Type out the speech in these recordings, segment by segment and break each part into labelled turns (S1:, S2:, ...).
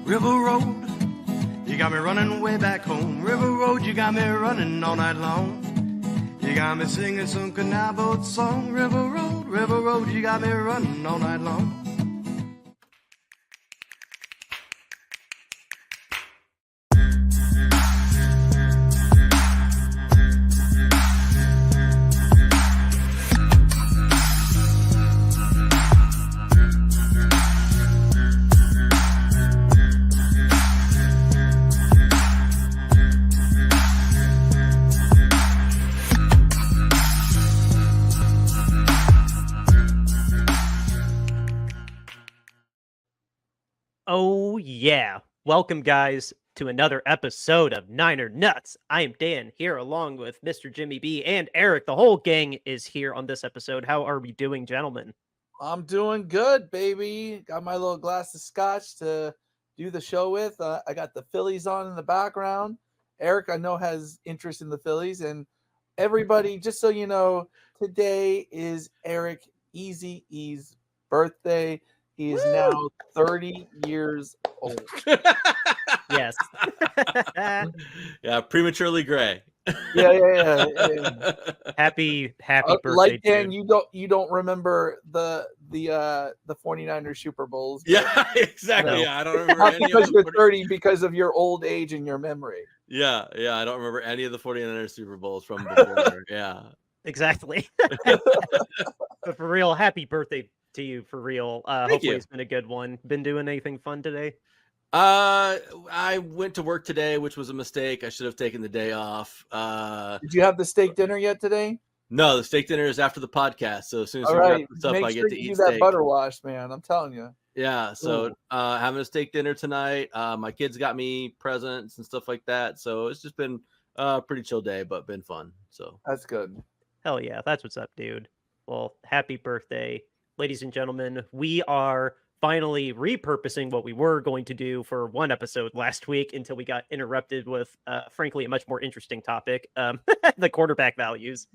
S1: River Road, you got me running way back home. River Road, you got me running all night long. You got me singing some canal boat song. River Road, you got me running all night long.
S2: Oh, yeah. Welcome, guys, to another episode of Niner Nuts. I am Dan, here along with Mr. Jimmy B and Eric. The whole gang is here on this episode. How are we doing, gentlemen?
S3: I'm doing good, baby. Got my little glass of scotch to do the show with. I got the Phillies on in the background. Eric, I know, has interest in the Phillies. And everybody, just so you know, today is Eric Easy E's birthday. He is now 30 years old.
S2: Yes.
S4: Yeah, prematurely gray.
S3: Yeah.
S2: Happy birthday,
S3: like Dan,
S2: dude.
S3: you don't remember the 49ers Super Bowls.
S4: Yeah, exactly.
S2: No.
S4: Yeah, I don't remember
S3: Not
S4: any
S3: because
S4: of
S3: you're
S4: the
S3: 30, because of your old age and your memory.
S4: Yeah, I don't remember any of the 49ers Super Bowls from before. Yeah.
S2: Exactly. But for real, happy birthday to you, for real. Hopefully
S4: you.
S2: it's been a good one. Been doing anything fun today?
S4: I went to work today, which was a mistake. I should have taken the day off.
S3: Did you have the steak dinner yet today?
S4: No, the steak dinner is after the podcast. So as soon as
S3: All
S4: we
S3: right,
S4: wrap this up,
S3: make
S4: I
S3: sure
S4: get to
S3: you
S4: eat
S3: do that
S4: steak.
S3: butter wash, man. I'm telling you.
S4: Yeah, so
S3: Ooh.
S4: having a steak dinner tonight. My kids got me presents and stuff like that. So it's just been a pretty chill day, but been fun. So
S3: That's good.
S2: Hell yeah, that's what's up, dude. Well, happy birthday. Ladies and gentlemen, we are finally repurposing what we were going to do for one episode last week until we got interrupted with, frankly, a much more interesting topic, the quarterback values.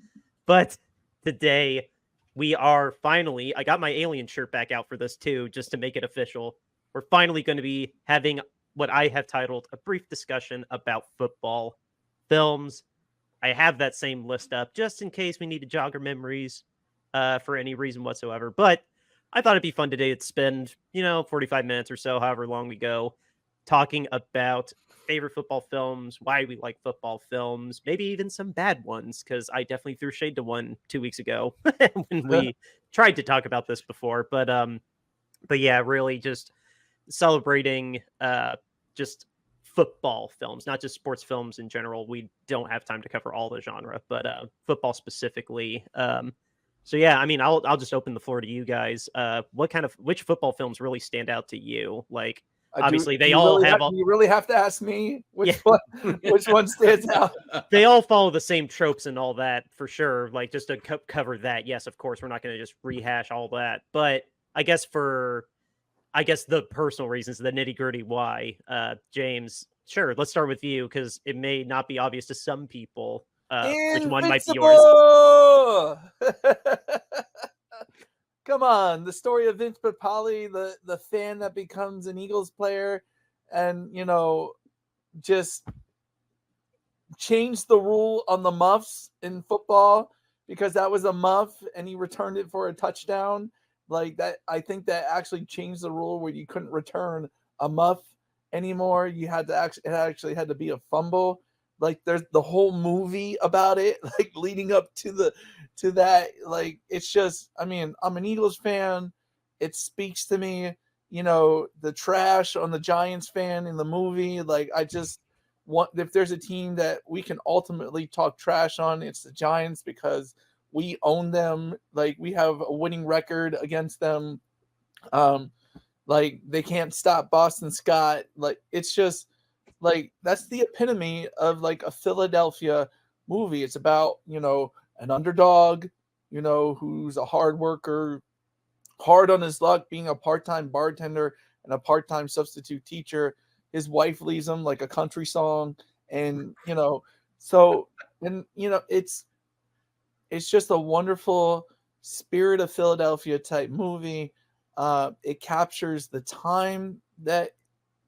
S2: But today, we are finally, I got my alien shirt back out for this too, just to make it official. We're finally going to be having what I have titled a brief discussion about football films. I have that same list up just in case we need to jog our memories for any reason whatsoever. But I thought it'd be fun today to spend, 45 minutes or so, however long we go, talking about favorite football films, why we like football films, maybe even some bad ones, because I definitely threw shade to one 2 weeks ago when we tried to talk about this before. But yeah, really just celebrating just football films, not just sports films in general. We don't have time to cover all the genre, but football specifically. So yeah, I mean, I'll just open the floor to you guys. Which football films really stand out to you? Like, obviously, they all have.
S3: You really have to ask me which one stands out.
S2: They all follow the same tropes and all that for sure. Like, just to cover that. Yes, of course, we're not going to just rehash all that, but I guess the personal reasons, the nitty gritty why, James, sure, let's start with you because it may not be obvious to some people which one might be yours.
S3: Come on, the story of Vince Papale, the fan that becomes an Eagles player and, just changed the rule on the muffs in football because that was a muff and he returned it for a touchdown. Like that, I think that actually changed the rule where you couldn't return a muff anymore. You had to actually had to be a fumble. Like there's the whole movie about it, like leading up to that. Like it's just, I mean, I'm an Eagles fan. It speaks to me, the trash on the Giants fan in the movie. Like I just want, if there's a team that we can ultimately talk trash on, it's the Giants because we own them. Like we have a winning record against them. Like they can't stop Boston Scott. Like it's just like that's the epitome of like a Philadelphia movie. It's about, an underdog, who's a hard worker, hard on his luck, being a part-time bartender and a part-time substitute teacher. His wife leaves him like a country song. And, it's just a wonderful Spirit of Philadelphia type movie. It captures the time that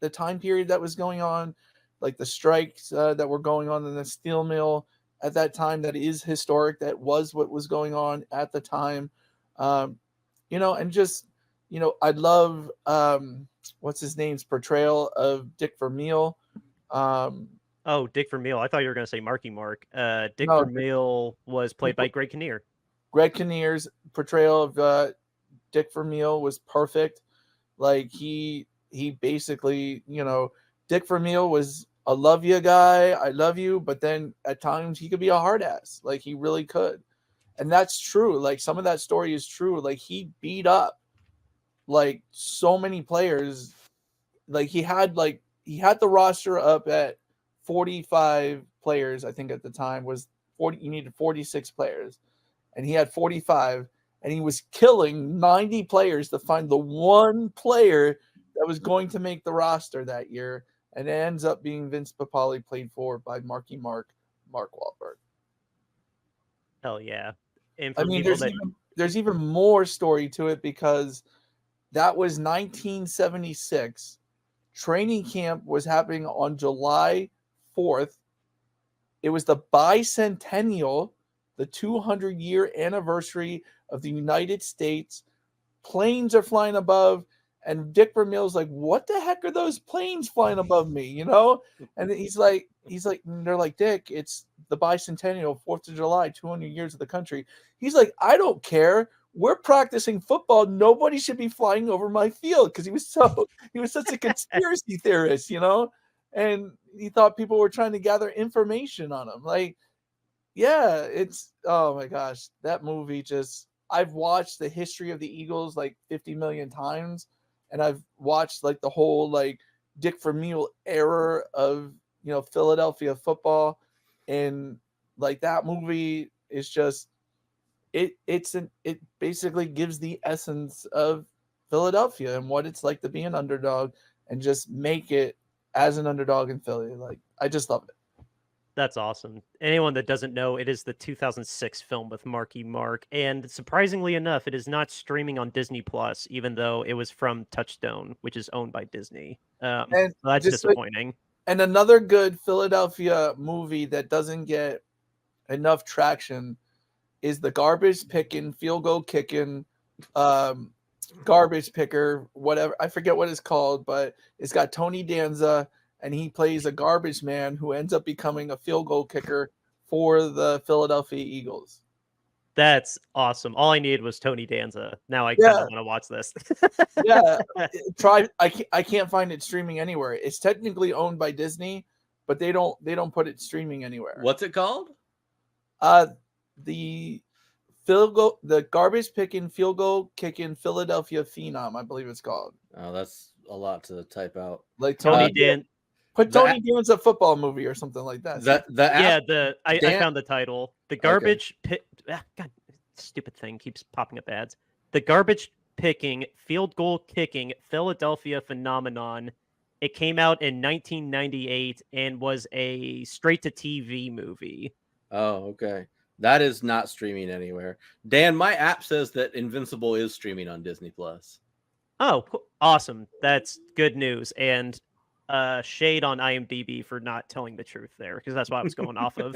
S3: the time period that was going on, like the strikes that were going on in the steel mill at that time. That is historic. That was what was going on at the time. And just, I love what's his name's portrayal of Dick Vermeil.
S2: Oh, Dick Vermeil. I thought you were going to say Marky Mark. Dick
S3: No,
S2: Vermeil was played by Greg Kinnear.
S3: Greg Kinnear's portrayal of Dick Vermeil was perfect. Like he basically, Dick Vermeil was a love you guy, I love you, but then at times he could be a hard ass. Like he really could. And that's true. Like some of that story is true. Like he beat up like so many players. Like he had the roster up at 45 players, I think at the time was 40. You needed 46 players, and he had 45, and he was killing 90 players to find the one player that was going to make the roster that year. And it ends up being Vince Papale, played for by Mark Wahlberg.
S2: Hell yeah. And for
S3: I mean,
S2: people
S3: there's even more story to it, because that was 1976. Training camp was happening on July 4th. It was the bicentennial, the 200-year anniversary of the United States. Planes are flying above, and Dick Vermeil's like, "What the heck are those planes flying above me?" And he's like, and they're like, "Dick, it's the bicentennial, 4th of July, 200 years of the country." He's like, "I don't care. We're practicing football. Nobody should be flying over my field," because he was such a conspiracy theorist, and he thought people were trying to gather information on him. Like, yeah, it's, oh my gosh, that movie just, I've watched the history of the Eagles like 50 million times, and I've watched like the whole like Dick Vermeil era of Philadelphia football, and like that movie is just it basically gives the essence of Philadelphia and what it's like to be an underdog, and just make it as an underdog in Philly. Like, I just love it.
S2: That's awesome. Anyone that doesn't know, it is the 2006 film with Marky Mark, and surprisingly enough, it is not streaming on Disney Plus, even though it was from Touchstone, which is owned by Disney.
S3: And
S2: so that's
S3: just
S2: disappointing.
S3: And another good Philadelphia movie that doesn't get enough traction is the garbage picking, field goal kicking, garbage picker, whatever. I forget what it's called, but it's got Tony Danza, and he plays a garbage man who ends up becoming a field goal kicker for the Philadelphia Eagles.
S2: That's awesome. All I needed was Tony Danza. Now I kind of want to watch this.
S3: Yeah, I can't find it streaming anywhere. It's technically owned by Disney, but they don't put it streaming anywhere.
S4: What's it called?
S3: The garbage picking, field goal kicking Philadelphia Phenom, I believe it's called.
S4: Oh, that's a lot to type out.
S3: Like
S2: Tony Dan.
S3: Put Tony Danza football movie or something like that.
S2: I found the title. The garbage God, stupid thing keeps popping up ads. The garbage picking, field goal kicking Philadelphia phenomenon. It came out in 1998 and was a straight to TV movie.
S4: Oh, okay. That is not streaming anywhere. Dan, my app says that Invincible is streaming on Disney Plus.
S2: Oh, awesome. That's good news. And shade on IMDb for not telling the truth there, because that's what I was going off of.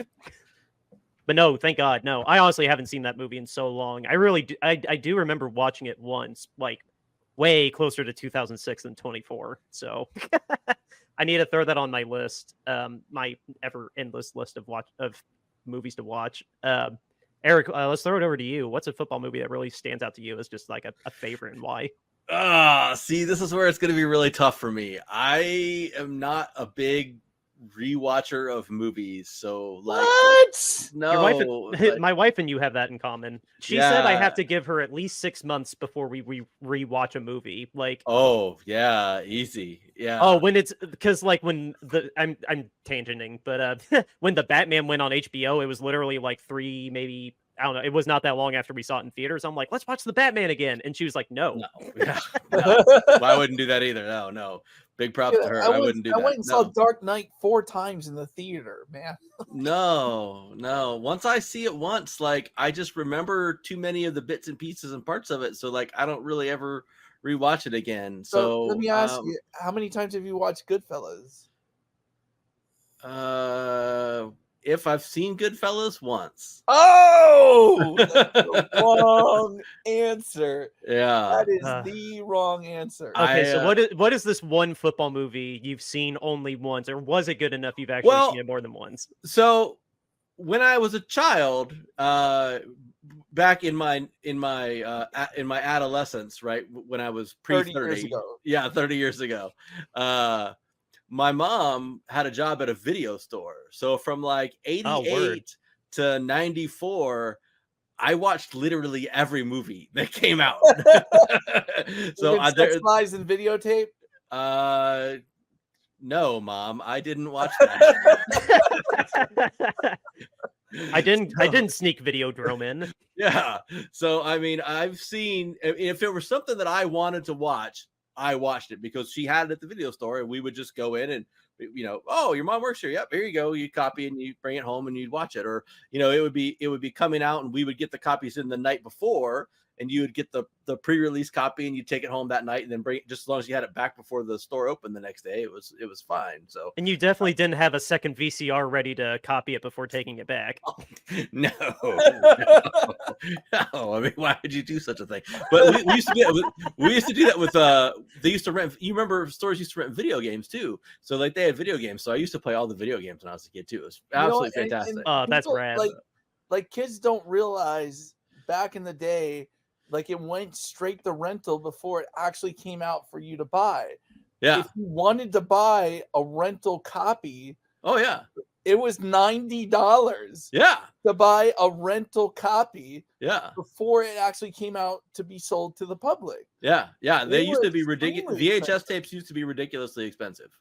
S2: But no, thank God. No, I honestly haven't seen that movie in so long. I really do. I do remember watching it once, like way closer to 2006 than 24. So I need to throw that on my list, my ever endless list of movies to watch. Eric, let's throw it over to you. What's a football movie that really stands out to you as just like a favorite, and why?
S4: See, this is where it's going to be really tough for me. I am not a big rewatcher of movies, so like,
S3: what?
S4: No,
S2: my wife and you have that in common. She said I have to give her at least 6 months before we rewatch a movie. Like,
S4: oh yeah, easy, yeah.
S2: Oh, when it's because like when I'm tangenting, but when the Batman went on HBO, it was literally like 3, maybe, I don't know. It was not that long after we saw it in theaters. I'm like, let's watch the Batman again. And she was like, no.
S4: Yeah, no. Well, I wouldn't do that either. No. Big props to her. I wouldn't do that.
S3: I went and saw Dark Knight 4 times in the theater, man.
S4: No. Once I see it once, like I just remember too many of the bits and pieces and parts of it. So like I don't really ever rewatch it again.
S3: So let me ask you, how many times have you watched Goodfellas?
S4: If I've seen Goodfellas, once.
S3: Oh, that's the wrong answer.
S4: Yeah.
S3: That is the wrong answer.
S2: Okay, so what is this one football movie you've seen only once, or was it good enough you've actually seen it more than once?
S4: So when I was a child, back in my adolescence, right, when I was
S3: 30 years ago.
S4: Yeah, 30 years ago. My mom had a job at a video store. So from like 88 to 94, I watched literally every movie that came out.
S3: So Sex, Lies, and Videotape?
S4: No, Mom, I didn't watch that.
S2: I didn't sneak Videodrome in.
S4: Yeah. So I mean, I've seen, if it was something that I wanted to watch, I watched it because she had it at the video store, and we would just go in and, oh, your mom works here. Yep, here you go. You copy and you bring it home and you'd watch it. Or, it would be coming out, and we would get the copies in the night before, and you would get the pre-release copy, and you take it home that night and then bring it, just as long as you had it back before the store opened the next day, it was fine. So,
S2: and you definitely didn't have a second VCR ready to copy it before taking it back.
S4: No. I mean, why would you do such a thing? But we used to do that with they used to rent. You remember stores used to rent video games too. So like they had video games. So I used to play all the video games when I was a kid too. It was absolutely fantastic.
S2: And that's rad.
S3: Like kids don't realize back in the day, like it went straight to rental before it actually came out for you to buy.
S4: Yeah.
S3: If you wanted to buy a rental copy, it was $90.
S4: Yeah.
S3: To buy a rental copy.
S4: Yeah.
S3: Before it actually came out to be sold to the public.
S4: Yeah. Yeah. They used to be ridiculous. VHS tapes used to be ridiculously expensive.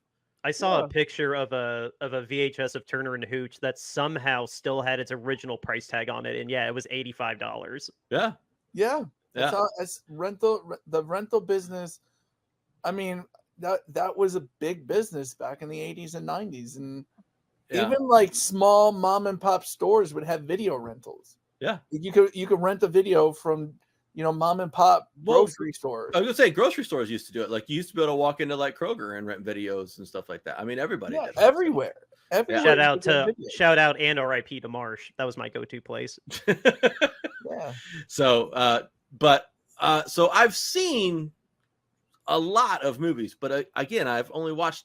S2: I saw a picture of a VHS of Turner and Hooch that somehow still had its original price tag on it, and it was $85.
S4: Yeah.
S3: Yeah. That's the rental business. I mean, that was a big business back in the 80s and 90s, and even like small mom and pop stores would have video rentals.
S4: Yeah,
S3: you could rent a video from mom and pop grocery store.
S4: I was gonna say grocery stores used to do it. Like you used to be able to walk into like Kroger and rent videos and stuff like that. I mean, everybody did.
S3: Everywhere.
S2: Shout out and RIP to Marsh. That was my go-to place.
S3: Yeah.
S4: So, so I've seen a lot of movies, but again, I've only watched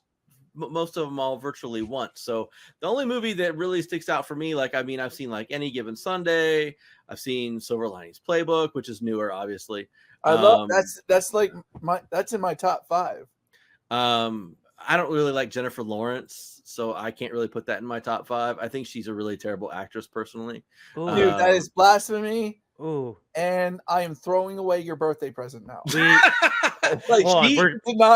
S4: most of them all virtually once. So the only movie that really sticks out for me, I've seen like Any Given Sunday. I've seen Silver Linings Playbook, which is newer, obviously.
S3: I love that's in my top 5.
S4: I don't really like Jennifer Lawrence, so I can't really put that in my top 5. I think she's a really terrible actress, personally.
S3: Ooh. Dude, that is blasphemy.
S2: Ooh.
S3: And I am throwing away your birthday present now.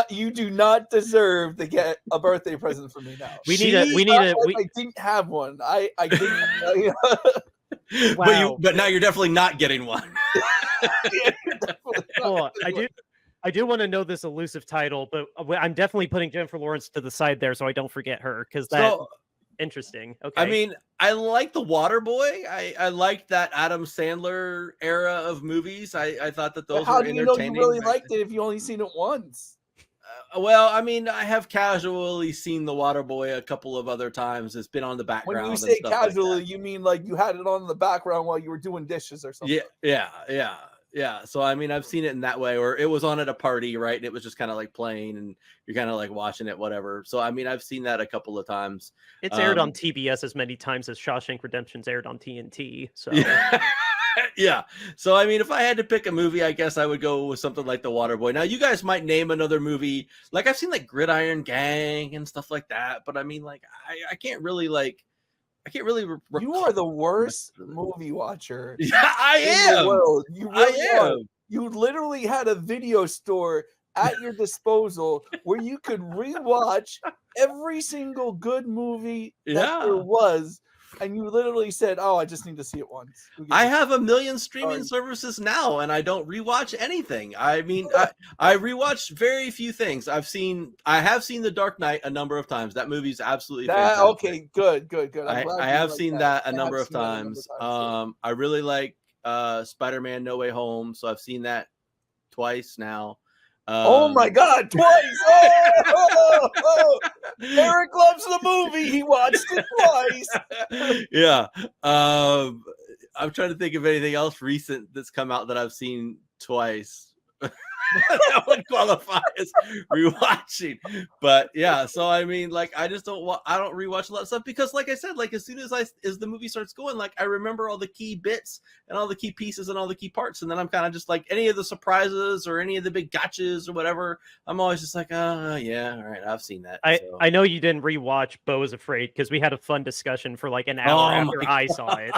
S3: You do not deserve to get a birthday present from me now.
S2: I
S3: didn't have one. I didn't.
S2: Wow.
S4: But now you're definitely not getting one.
S2: I do want to know this elusive title, but I'm definitely putting Jennifer Lawrence to the side there so I don't forget her, because that's interesting. Okay.
S4: I mean, I like The Waterboy. I liked that Adam Sandler era of movies. I thought that those were entertaining. How do you know
S3: you really liked it if you only seen it once?
S4: Well, I mean, I have casually seen The Waterboy a couple of other times. It's been on the background.
S3: When you say casually, you mean like you had it on in the background while you were doing dishes or something?
S4: Yeah. So, I mean, I've seen it in that way, or it was on at a party, right? And it was just kind of like playing and you're kind of like watching it, whatever. So, I mean, I've seen that a couple of times.
S2: It's aired on TBS as many times as Shawshank Redemption's aired on TNT. So,
S4: yeah. So, I mean, if I had to pick a movie, I guess I would go with something like The Waterboy. Now, you guys might name another movie. Like, I've seen like Gridiron Gang and stuff like that. But I mean, like, I can't really
S3: You are the worst movie watcher.
S4: Yeah, I am.
S3: In the world. You really are. You literally had a video store at your disposal where you could rewatch every single good movie that there was, and you literally said, "Oh, I just need to see it once."
S4: I have a million streaming services now, and I don't rewatch anything. I mean, I rewatch very few things. I have seen The Dark Knight a number of times. That movie's absolutely fantastic.
S3: Okay, good.
S4: I have seen that a number of times. I really like Spider-Man No Way Home, so I've seen that twice now.
S3: Oh my God, twice! Oh! Eric loves the movie. He watched it twice.
S4: Yeah. I'm trying to think of anything else recent that's come out that I've seen twice. That would qualify as rewatching. But yeah, so I mean, like, I just don't I don't rewatch a lot of stuff because, like I said, like as soon as the movie starts going, like I remember all the key bits and all the key pieces and all the key parts, and then I'm kind of just like any of the surprises or any of the big gotchas or whatever. I'm always just like, yeah, all right, I've seen that.
S2: I know you didn't rewatch Beau is Afraid because we had a fun discussion for like an hour after I saw it.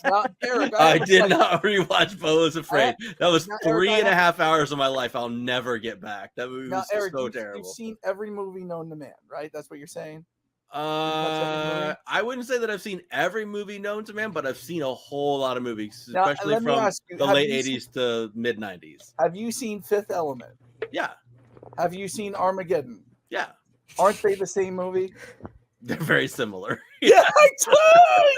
S3: Now, Eric,
S4: I did not rewatch Beau is Afraid. That was 3.5 hours of my life I'll never get back. That movie was
S3: Eric,
S4: so terrible.
S3: You've seen every movie known to man, right? That's what you're saying?
S4: I wouldn't say that I've seen every movie known to man, but I've seen a whole lot of movies, especially from the late 80s to mid 90s.
S3: Have you seen Fifth Element?
S4: Yeah.
S3: Have you seen Armageddon?
S4: Yeah.
S3: Aren't they the same movie?
S4: They're very similar.
S3: Yeah,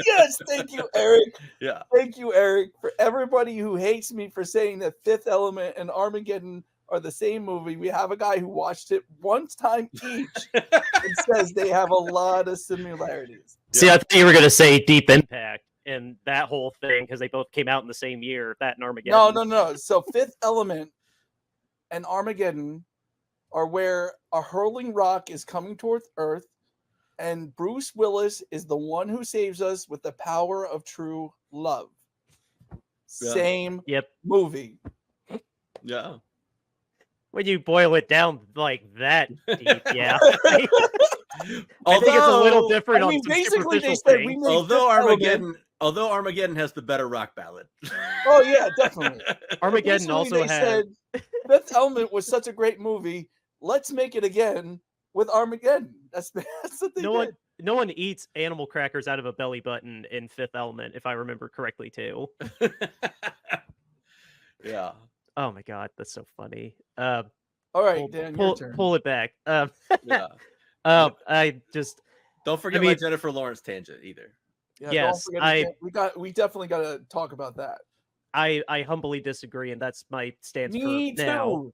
S3: yes. Thank you, Eric.
S4: Yeah.
S3: Thank you, Eric. For everybody who hates me for saying that Fifth Element and Armageddon are the same movie, we have a guy who watched it one time each and says they have a lot of similarities.
S2: See, I thought you were going to say Deep Impact and that whole thing because they both came out in the same year, that and Armageddon.
S3: No. So Fifth Element and Armageddon are where a hurling rock is coming towards Earth, and Bruce Willis is the one who saves us with the power of true love.
S4: Yeah.
S3: Same movie.
S4: Yeah.
S2: When you boil it down like that deep, yeah. I think it's a little different on some
S3: basically they
S2: superficial
S3: said
S2: things.
S4: Although Armageddon has the better rock ballad.
S3: Oh yeah, definitely.
S2: Armageddon also
S3: said Fifth Element was such a great movie. Let's make it again with Armageddon. That's what they did.
S2: No one eats animal crackers out of a belly button in Fifth Element, if I remember correctly, too.
S4: Yeah.
S2: Oh my God, that's so funny.
S3: All right, Dan, your turn.
S2: Pull it back.
S4: Yeah.
S2: I just
S4: don't forget my Jennifer Lawrence tangent either.
S3: Yeah,
S2: yes,
S3: we definitely got to talk about that.
S2: I humbly disagree, and that's my stance
S3: Me
S2: for now.
S3: too.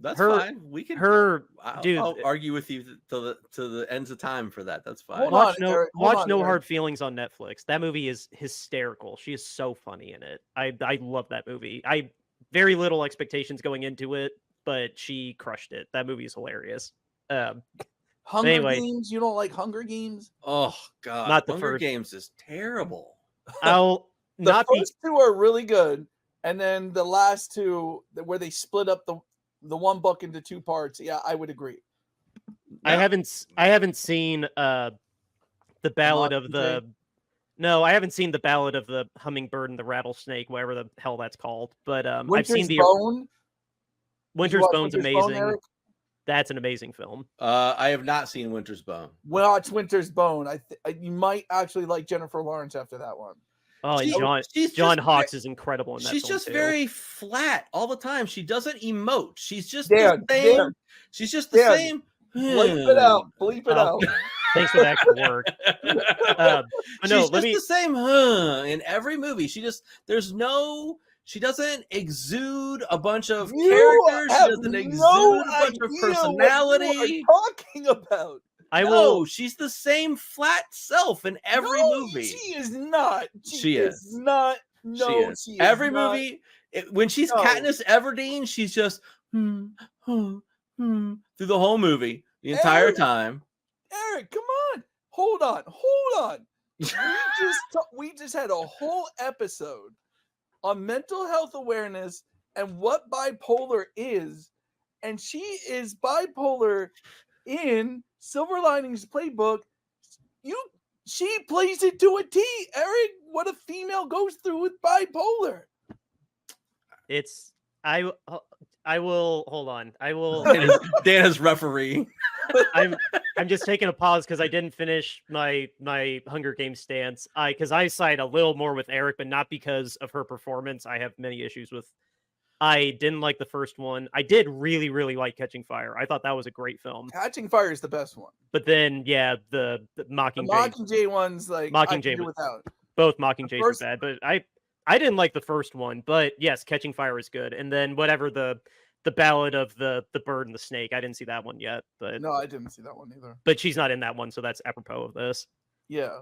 S4: That's fine. We can. I'll argue with you to the ends of time for that. That's fine.
S2: Watch No Hard Feelings on Netflix. That movie is hysterical. She is so funny in it. I love that movie. I very little expectations going into it, but she crushed it. That movie is hilarious.
S3: Hunger Games? You don't like Hunger Games?
S4: Oh God,
S2: not the
S4: Hunger
S2: first.
S4: Games is terrible.
S3: The first two are really good, and then the last two where they split up the one book into two parts. Yeah, I would agree.
S2: Yeah. I haven't seen the Ballad of the. No, I haven't seen the Ballad of the Hummingbird and the Rattlesnake, whatever the hell that's called. But I've seen the
S3: Bone.
S2: Winter's Bone's amazing. Bone, that's an amazing film.
S4: I have not seen Winter's Bone.
S3: Watch Winter's Bone. You might actually like Jennifer Lawrence after that one.
S2: Oh, John Hawkes is incredible in that.
S4: She's just very flat all the time. She doesn't emote. She's just
S3: the same.
S4: Dan. She's just the same.
S3: Bleep it out. Bleep it out.
S2: Thanks for the extra work.
S4: She's the same in every movie. She doesn't exude a bunch of characters. She doesn't exude a bunch of personality.
S3: What you are talking about?
S4: She's the same flat self in every movie.
S3: She is not.
S4: She is
S3: not. No,
S4: she is. Every movie, when she's Katniss Everdeen, she's just through the whole movie, the entire time.
S3: Eric, come on. Hold on. We just had a whole episode on mental health awareness and what bipolar is, and she is bipolar in Silver Linings Playbook. She plays it to a T, Eric. What a female goes through with bipolar.
S2: I will hold on. I will.
S4: Dan is referee.
S2: I'm just taking a pause because I didn't finish my Hunger Games stance. Because I side a little more with Eric, but not because of her performance. I have many issues with. I didn't like the first one. I did really, really like Catching Fire. I thought that was a great film.
S3: Catching Fire is the best one.
S2: But then, yeah, the Mockingjay.
S3: The Mockingjay one's like
S2: Mockingjay without. Both Mockingjays are bad, but I didn't like the first one. But yes, Catching Fire is good. And then whatever the the Ballad of the Bird and the Snake. I didn't see that one yet,
S3: No, I didn't see that one either.
S2: but she's not in that one, so that's apropos of this.
S3: Yeah.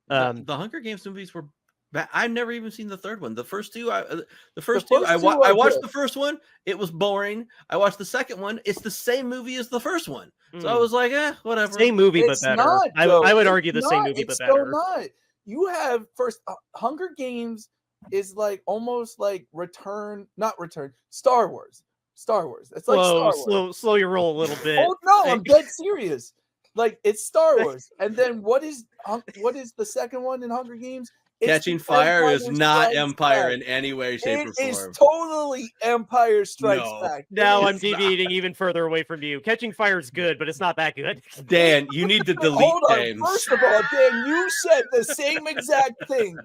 S4: The Hunger Games movies were bad. I've never even seen the third one. The first two, I
S3: are
S4: watched
S3: good.
S4: the first one. It was boring. I watched the second one. It's the same movie as the first one. So I
S2: Mm.
S4: was like, whatever.
S2: Same movie, but
S3: It's
S2: better.
S3: not,
S2: I
S3: though.
S2: would
S3: It's
S2: argue the same
S3: not.
S2: movie,
S3: It's
S2: but better.
S3: still not. You have first Hunger Games is like almost like Star Wars. It's like
S2: Whoa,
S3: Star Wars.
S2: slow your roll a little bit.
S3: Oh no, I'm dead serious. Like it's Star Wars. And then what is the second one in Hunger Games? It's
S4: Catching
S3: the
S4: Fire
S3: Empire
S4: is not
S3: Strikes
S4: Empire
S3: Back.
S4: in any way, shape,
S3: It
S4: or
S3: is
S4: form.
S3: totally Empire Strikes
S4: No.
S3: Back.
S2: Now
S3: It
S2: I'm
S3: is
S2: deviating even further away from you. Catching Fire is good, but it's not that good.
S4: Dan, you need to delete
S3: Hold on.
S4: James.
S3: First of all, Dan, you said the same exact thing.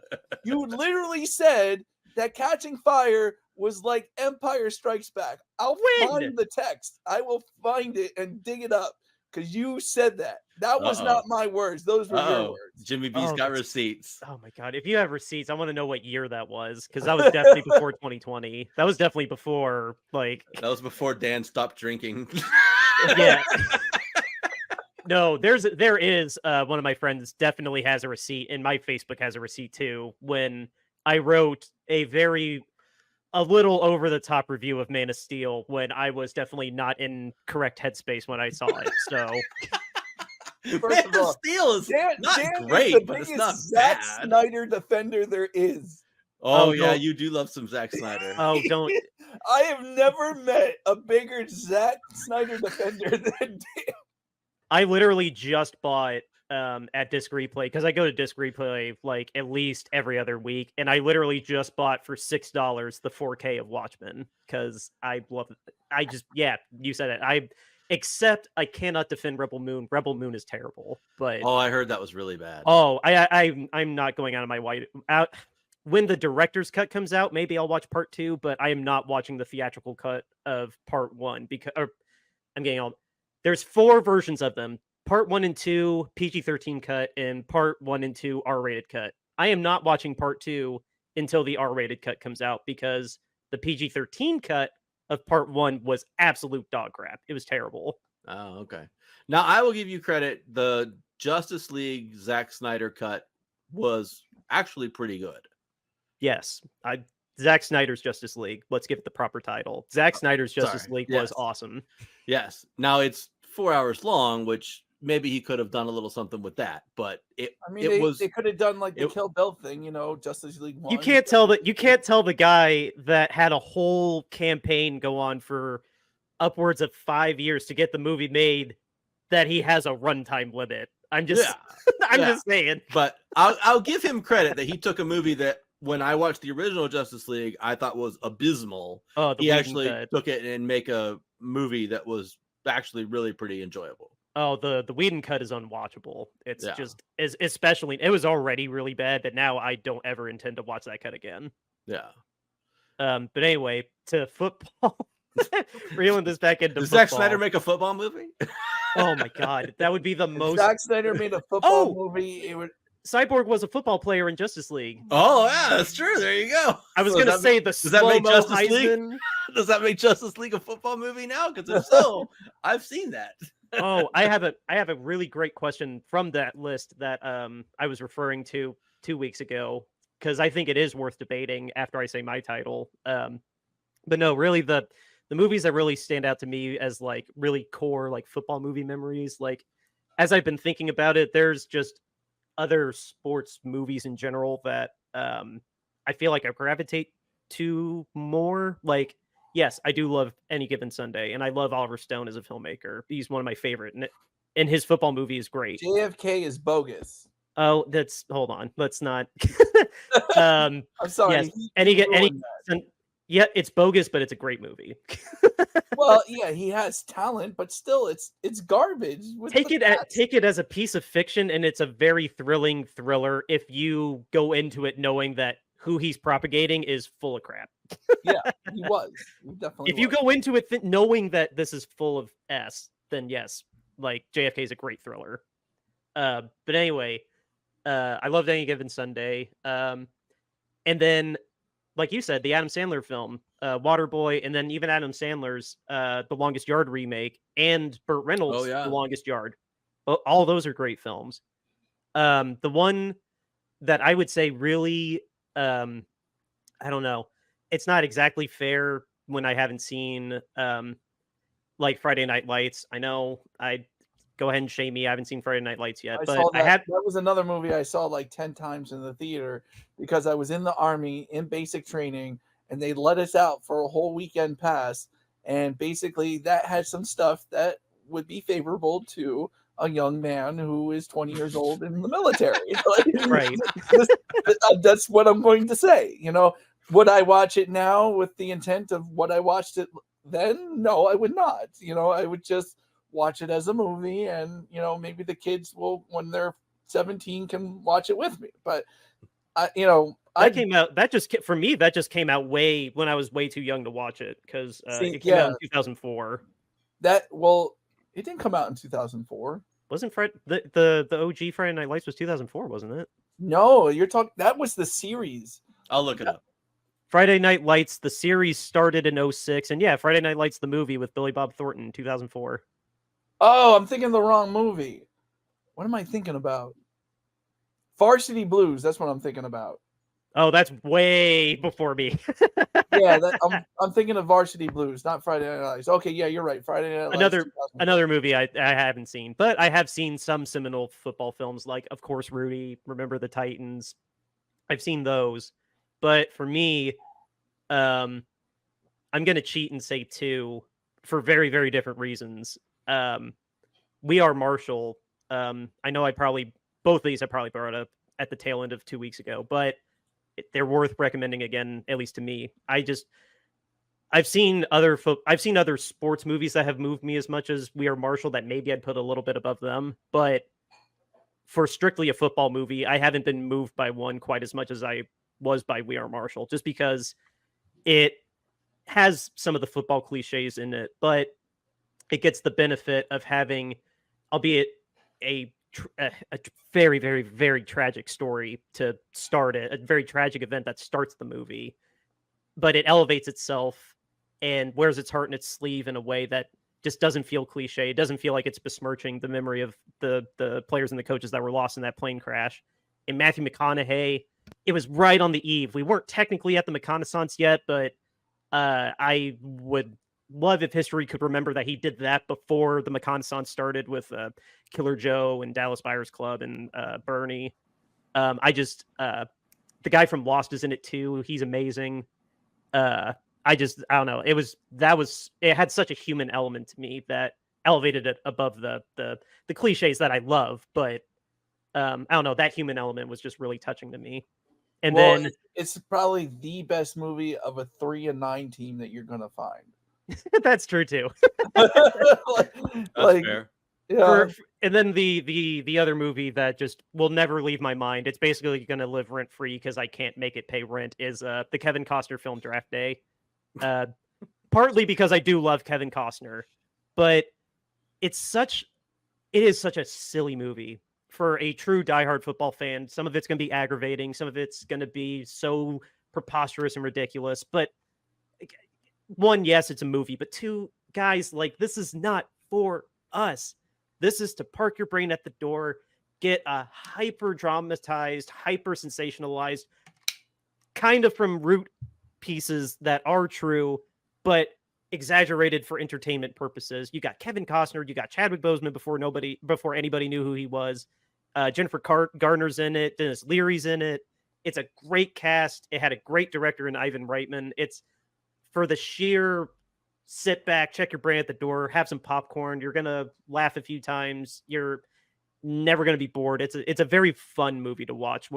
S3: You literally said that Catching Fire was like Empire Strikes Back. I'll
S2: When?
S3: find the text. I will find it and dig it up because you said that. That was not my words. Those were your words.
S4: Jimmy B's
S2: Oh,
S4: got
S2: that's-
S4: receipts.
S2: Oh my god! If you have receipts, I want to know what year that was, because that was definitely before 2020. That was definitely before, like,
S4: That was before Dan stopped drinking.
S2: yeah. No, there is one of my friends definitely has a receipt, and my Facebook has a receipt too. When I wrote a little over the top review of Man of Steel, when I was definitely not in correct headspace when I saw it. So
S3: First
S4: Man
S3: of all,
S4: of Steel is
S3: Dan
S4: not
S3: is the
S4: great, but it's
S3: biggest
S4: not
S3: Zack
S4: bad.
S3: Snyder defender there is.
S4: Oh,
S2: Oh,
S4: yeah,
S2: don't-
S4: you do love some Zack Snyder.
S2: oh, don't.
S3: I have never met a bigger Zack Snyder defender than Dan.
S2: I literally just bought at Disc Replay, because I go to Disc Replay like at least every other week, and I literally just bought for $6 the 4K of Watchmen because I love it. You said it. Except I cannot defend Rebel Moon. Rebel Moon is terrible, but
S4: Oh, I heard that was really bad.
S2: I'm not going out of my way out. When the director's cut comes out, maybe I'll watch part 2, but I am not watching the theatrical cut of part 1 because I'm getting all. There's 4 versions of them. Part 1 and 2 PG-13 cut, and part 1 and 2 R-rated cut. I am not watching part 2 until the R-rated cut comes out because the PG-13 cut of part 1 was absolute dog crap. It was terrible.
S4: Oh, okay. Now I will give you credit. The Justice League Zack Snyder cut was actually pretty good.
S2: Yes, Zack Snyder's Justice League. Let's give it the proper title. Zack Snyder's Justice
S4: Sorry.
S2: League
S4: Yes.
S2: was awesome.
S4: Yes. Now it's 4 hours long, which maybe he could have done a little something with that, but
S3: I mean, they could have done like the Kill Bill thing, Justice League 1.
S2: You can't tell the guy that had a whole campaign go on for upwards of 5 years to get the movie made that he has a runtime limit. I'm just just saying.
S4: But I'll give him credit that he took a movie that when I watched the original Justice League, I thought was abysmal.
S2: Oh,
S4: he actually took it and make a movie that was actually really pretty enjoyable.
S2: Oh, the Whedon cut is unwatchable. It's just especially it was already really bad, but now I don't ever intend to watch that cut again.
S4: Yeah.
S2: But anyway, to football. Reeling this back into
S4: Does
S2: football.
S4: Zack Snyder make a football movie?
S2: Oh my god, that would be the most.
S3: Zack Snyder made a football movie. It would.
S2: Cyborg was a football player in Justice League.
S4: Oh yeah, that's true. There you go.
S2: I was gonna say
S4: does that make Justice League? Does that make Justice League a football movie now? Because if so, I've seen that.
S2: Oh, I have a really great question from that list that I was referring to 2 weeks ago because I think it is worth debating after I say my title. But no, really the movies that really stand out to me as like really core like football movie memories, like as I've been thinking about it, there's just other sports movies in general that I feel like I gravitate to more. Like, yes, I do love Any Given Sunday, and I love Oliver Stone as a filmmaker. He's one of my favorite, and his football movie is great.
S3: JFK is bogus.
S2: Oh, hold on. Let's not.
S3: I'm sorry.
S2: Yes, yeah, it's bogus, but it's a great movie.
S3: Well, yeah, he has talent, but still, it's garbage.
S2: Take it as a piece of fiction, and it's a very thrilling thriller. If you go into it knowing that who he's propagating is full of crap.
S3: Yeah, he was. He definitely.
S2: If you go into it knowing that this is full of S, then yes, like JFK is a great thriller. But anyway, I loved Any Given Sunday. And then like you said, the Adam Sandler film, Waterboy, and then even Adam Sandler's The Longest Yard remake, and Burt Reynolds'
S4: yeah.
S2: The Longest Yard. All those are great films. The one that I would say really, I don't know, it's not exactly fair when I haven't seen like Friday Night Lights. I know I go ahead and shame me. I haven't seen Friday Night Lights yet,
S3: I
S2: but
S3: saw
S2: I
S3: that.
S2: had.
S3: That was another movie I saw like 10 times in the theater because I was in the Army in basic training and they let us out for a whole weekend pass. And basically, that had some stuff that would be favorable to a young man who is 20 years old in the military.
S2: Right.
S3: That's what I'm going to say. You know, would I watch it now with the intent of what I watched it then? No, I would not. You know, I would just watch it as a movie, and you know, maybe the kids will, when they're 17, can watch it with me. But
S2: that came out. That just for me. That just came out when I was way too young to watch it because it came out in 2004.
S3: It didn't come out in 2004.
S2: Wasn't the OG Friday Night Lights was 2004, wasn't it?
S3: No, you're talking. That was the series.
S4: I'll look it up.
S2: Friday Night Lights, the series started in 2006, and yeah, Friday Night Lights, the movie with Billy Bob Thornton, in 2004.
S3: Oh, I'm thinking the wrong movie. What am I thinking about? Varsity Blues. That's what I'm thinking about.
S2: Oh, that's way before me.
S3: Yeah, I'm thinking of Varsity Blues, not Friday Night Lights. Okay, yeah, you're right. Friday Night Lights.
S2: Another movie I haven't seen, but I have seen some seminal football films, like of course Rudy, Remember the Titans. I've seen those, but for me, I'm gonna cheat and say two for very, very different reasons. We Are Marshall. I know both of these I probably brought up at the tail end of 2 weeks ago, but they're worth recommending again, at least to me. I've seen other sports movies that have moved me as much as We Are Marshall that maybe I'd put a little bit above them, but for strictly a football movie, I haven't been moved by one quite as much as I was by We Are Marshall, just because it has some of the football cliches in it, but it gets the benefit of having, albeit a very, very, very tragic story to start it, a very tragic event that starts the movie, but it elevates itself and wears its heart in its sleeve in a way that just doesn't feel cliche. It doesn't feel like it's besmirching the memory of the players and the coaches that were lost in that plane crash. And Matthew McConaughey, it was right on the eve. We weren't technically at the reconnaissance yet, but I would love if history could remember that he did that before the reconnaissance started with Killer Joe and Dallas Buyers Club and Bernie. The guy from Lost is in it too. He's amazing. I don't know. It had such a human element to me that elevated it above the cliches that I love. But I don't know. That human element was just really touching to me. And then
S3: it's probably the best movie of a 3-9 team that you're gonna find.
S2: That's true too.
S4: That's fair.
S3: Yeah.
S2: And then the other movie that just will never leave my mind, it's basically going to live rent free because I can't make it pay rent, is the Kevin Costner film Draft Day. Partly because I do love Kevin Costner, but it is such a silly movie for a true diehard football fan. Some of it's going to be aggravating, some of it's going to be so preposterous and ridiculous, but one, yes, it's a movie, but two, guys, like, this is not for us. This is to park your brain at the door, get a hyper dramatized, hyper sensationalized, kind of from root pieces that are true, but exaggerated for entertainment purposes. You got Kevin Costner, you got Chadwick Boseman before anybody knew who he was. Jennifer Garner's in it, Dennis Leary's in it. It's a great cast. It had a great director in Ivan Reitman. It's for the sheer sit back, check your brain at the door, have some popcorn. You're going to laugh a few times. You're never going to be bored. It's a very fun movie to watch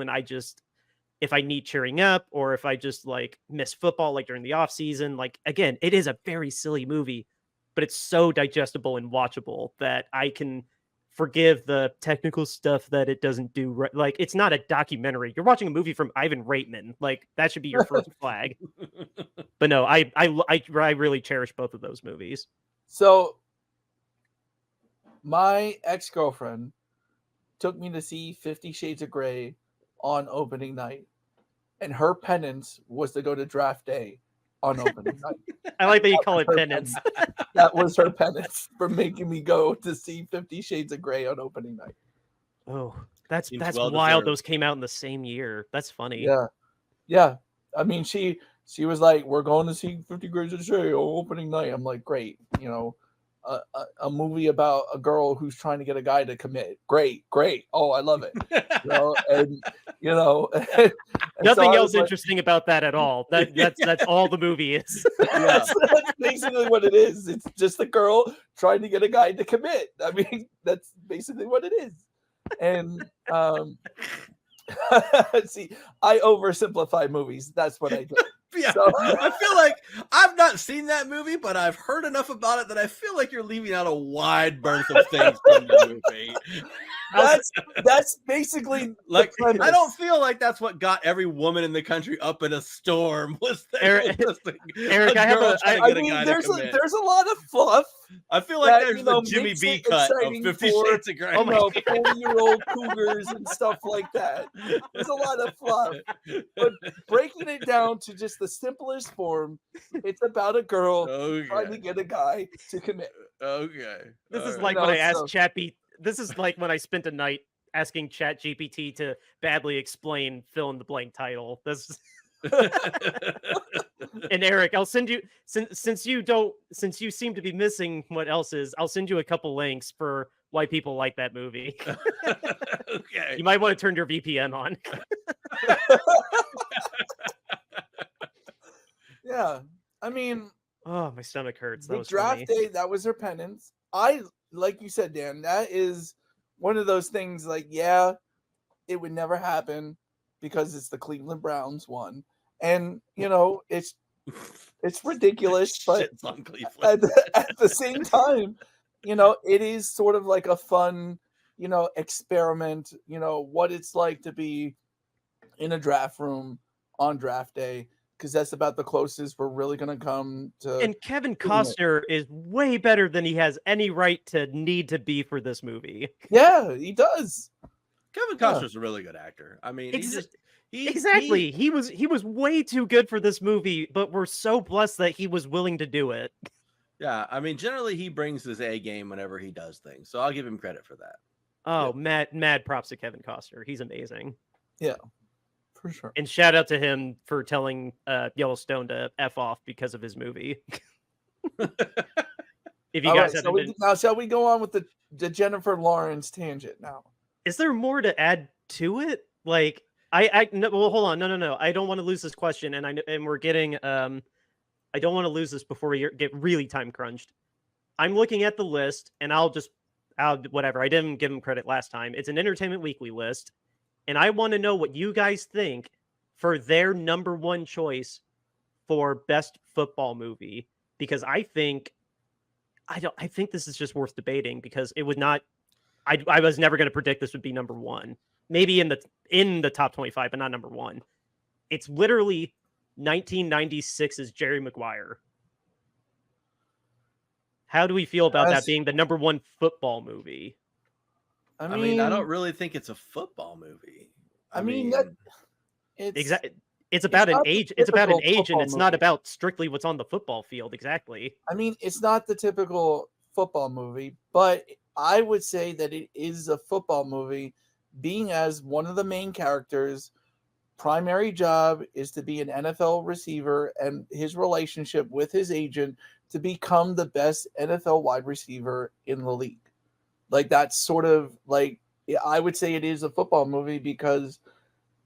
S2: if I need cheering up or if I just like miss football, like during the off season. Like, again, it is a very silly movie, but it's so digestible and watchable that I can forgive the technical stuff that it doesn't do right. Like, it's not a documentary. You're watching a movie from Ivan Reitman. Like, that should be your first flag. But no, I really cherish both of those movies.
S3: So my ex-girlfriend took me to see 50 Shades of Grey on opening night. and her penance was to go to draft day on opening night.
S2: I like that you call it
S3: Her
S2: penance.
S3: That was her penance for making me go to see 50 Shades of Grey on opening night.
S2: Oh, that's
S4: Seems well
S2: wild.
S4: deserved.
S2: Those came out in the same year. That's funny.
S3: Yeah. I mean, she was like, "We're going to see 50 Shades of Grey on opening night." I'm like, "Great, a movie about a girl who's trying to get a guy to commit. Great. Oh, I love it." And and
S2: Nothing
S3: so
S2: else interesting about that at all. That's all the movie is.
S3: that's basically what it is. It's just a girl trying to get a guy to commit. I mean, that's basically what it is. And see, I oversimplify movies. That's what I do.
S4: Yeah,
S3: So,
S4: I feel like I've not seen that movie, but I've heard enough about it that I feel like you're leaving out a wide berth of things from the movie.
S3: that's basically
S4: Like,
S3: the premise.
S4: I don't feel like that's what got every woman in the country up in a storm. Was that
S2: Eric,
S4: Eric,
S2: I have a-
S3: I mean, there's a lot of fluff.
S4: I feel like
S3: that,
S4: there's the Jimmy
S3: makes
S4: B
S3: it
S4: cut of
S3: exciting
S4: 50
S3: for,
S4: Shades of Grey.
S3: 40-year-old cougars and stuff like that. There's a lot of fluff. But breaking it down to just the simplest form, it's about a girl trying to get a guy to commit.
S4: Okay.
S2: This is
S4: All
S2: like
S4: right.
S2: when I asked This is like when I spent a night asking ChatGPT to badly explain fill in the blank title. This and Eric, I'll send you since you seem to be missing what else is, I'll send you a couple links for why people like that movie.
S4: Okay.
S2: You might want to turn your VPN on.
S3: Yeah. I mean,
S2: Oh, my stomach hurts. That
S3: the
S2: was
S3: draft
S2: funny.
S3: day, that was her penance. Like you said, Dan, that is one of those things like, yeah, it would never happen because it's the Cleveland Browns one. And, it's ridiculous, but
S4: Shit's on Cleveland.
S3: at the same time, it is sort of like a fun, experiment, what it's like to be in a draft room on draft day, because that's about the closest we're really going to come to.
S2: And Kevin Costner is way better than he has any right to need to be for this movie.
S3: Yeah, he does.
S4: Kevin Costner's a really good actor. I mean,
S2: Exactly. He was way too good for this movie, but we're so blessed that he was willing to do it.
S4: Yeah, I mean, generally he brings his A game whenever he does things, so I'll give him credit for that.
S2: Oh, mad props to Kevin Costner. He's amazing.
S3: Yeah, for sure.
S2: And shout out to him for telling Yellowstone to F off because of his movie. If you
S3: All
S2: guys
S3: right,
S2: haven't
S3: now shall we go on with the Jennifer Lawrence tangent now?
S2: Is there more to add to it? Like, no, well, hold on. No. I don't want to lose this question, and we're getting I don't want to lose this before we get really time crunched. I'm looking at the list, and I'll whatever. I didn't give him credit last time. It's an Entertainment Weekly list, and I want to know what you guys think for their number one choice for best football movie, because I think this is just worth debating, because it would not. I was never going to predict this would be number one. Maybe in the top 25, but not number one. It's literally 1996's Jerry Maguire. How do we feel about that being the number one football movie?
S3: I
S4: mean, I don't really think it's a football movie.
S3: I mean it's
S2: exactly. It's about an age. It's about an age, and it's not about strictly what's on the football field. Exactly.
S3: I mean, it's not the typical football movie, but I would say that it is a football movie, being as one of the main characters' primary job is to be an NFL receiver, and his relationship with his agent to become the best NFL wide receiver in the league. Like, that's sort of like, I would say it is a football movie, because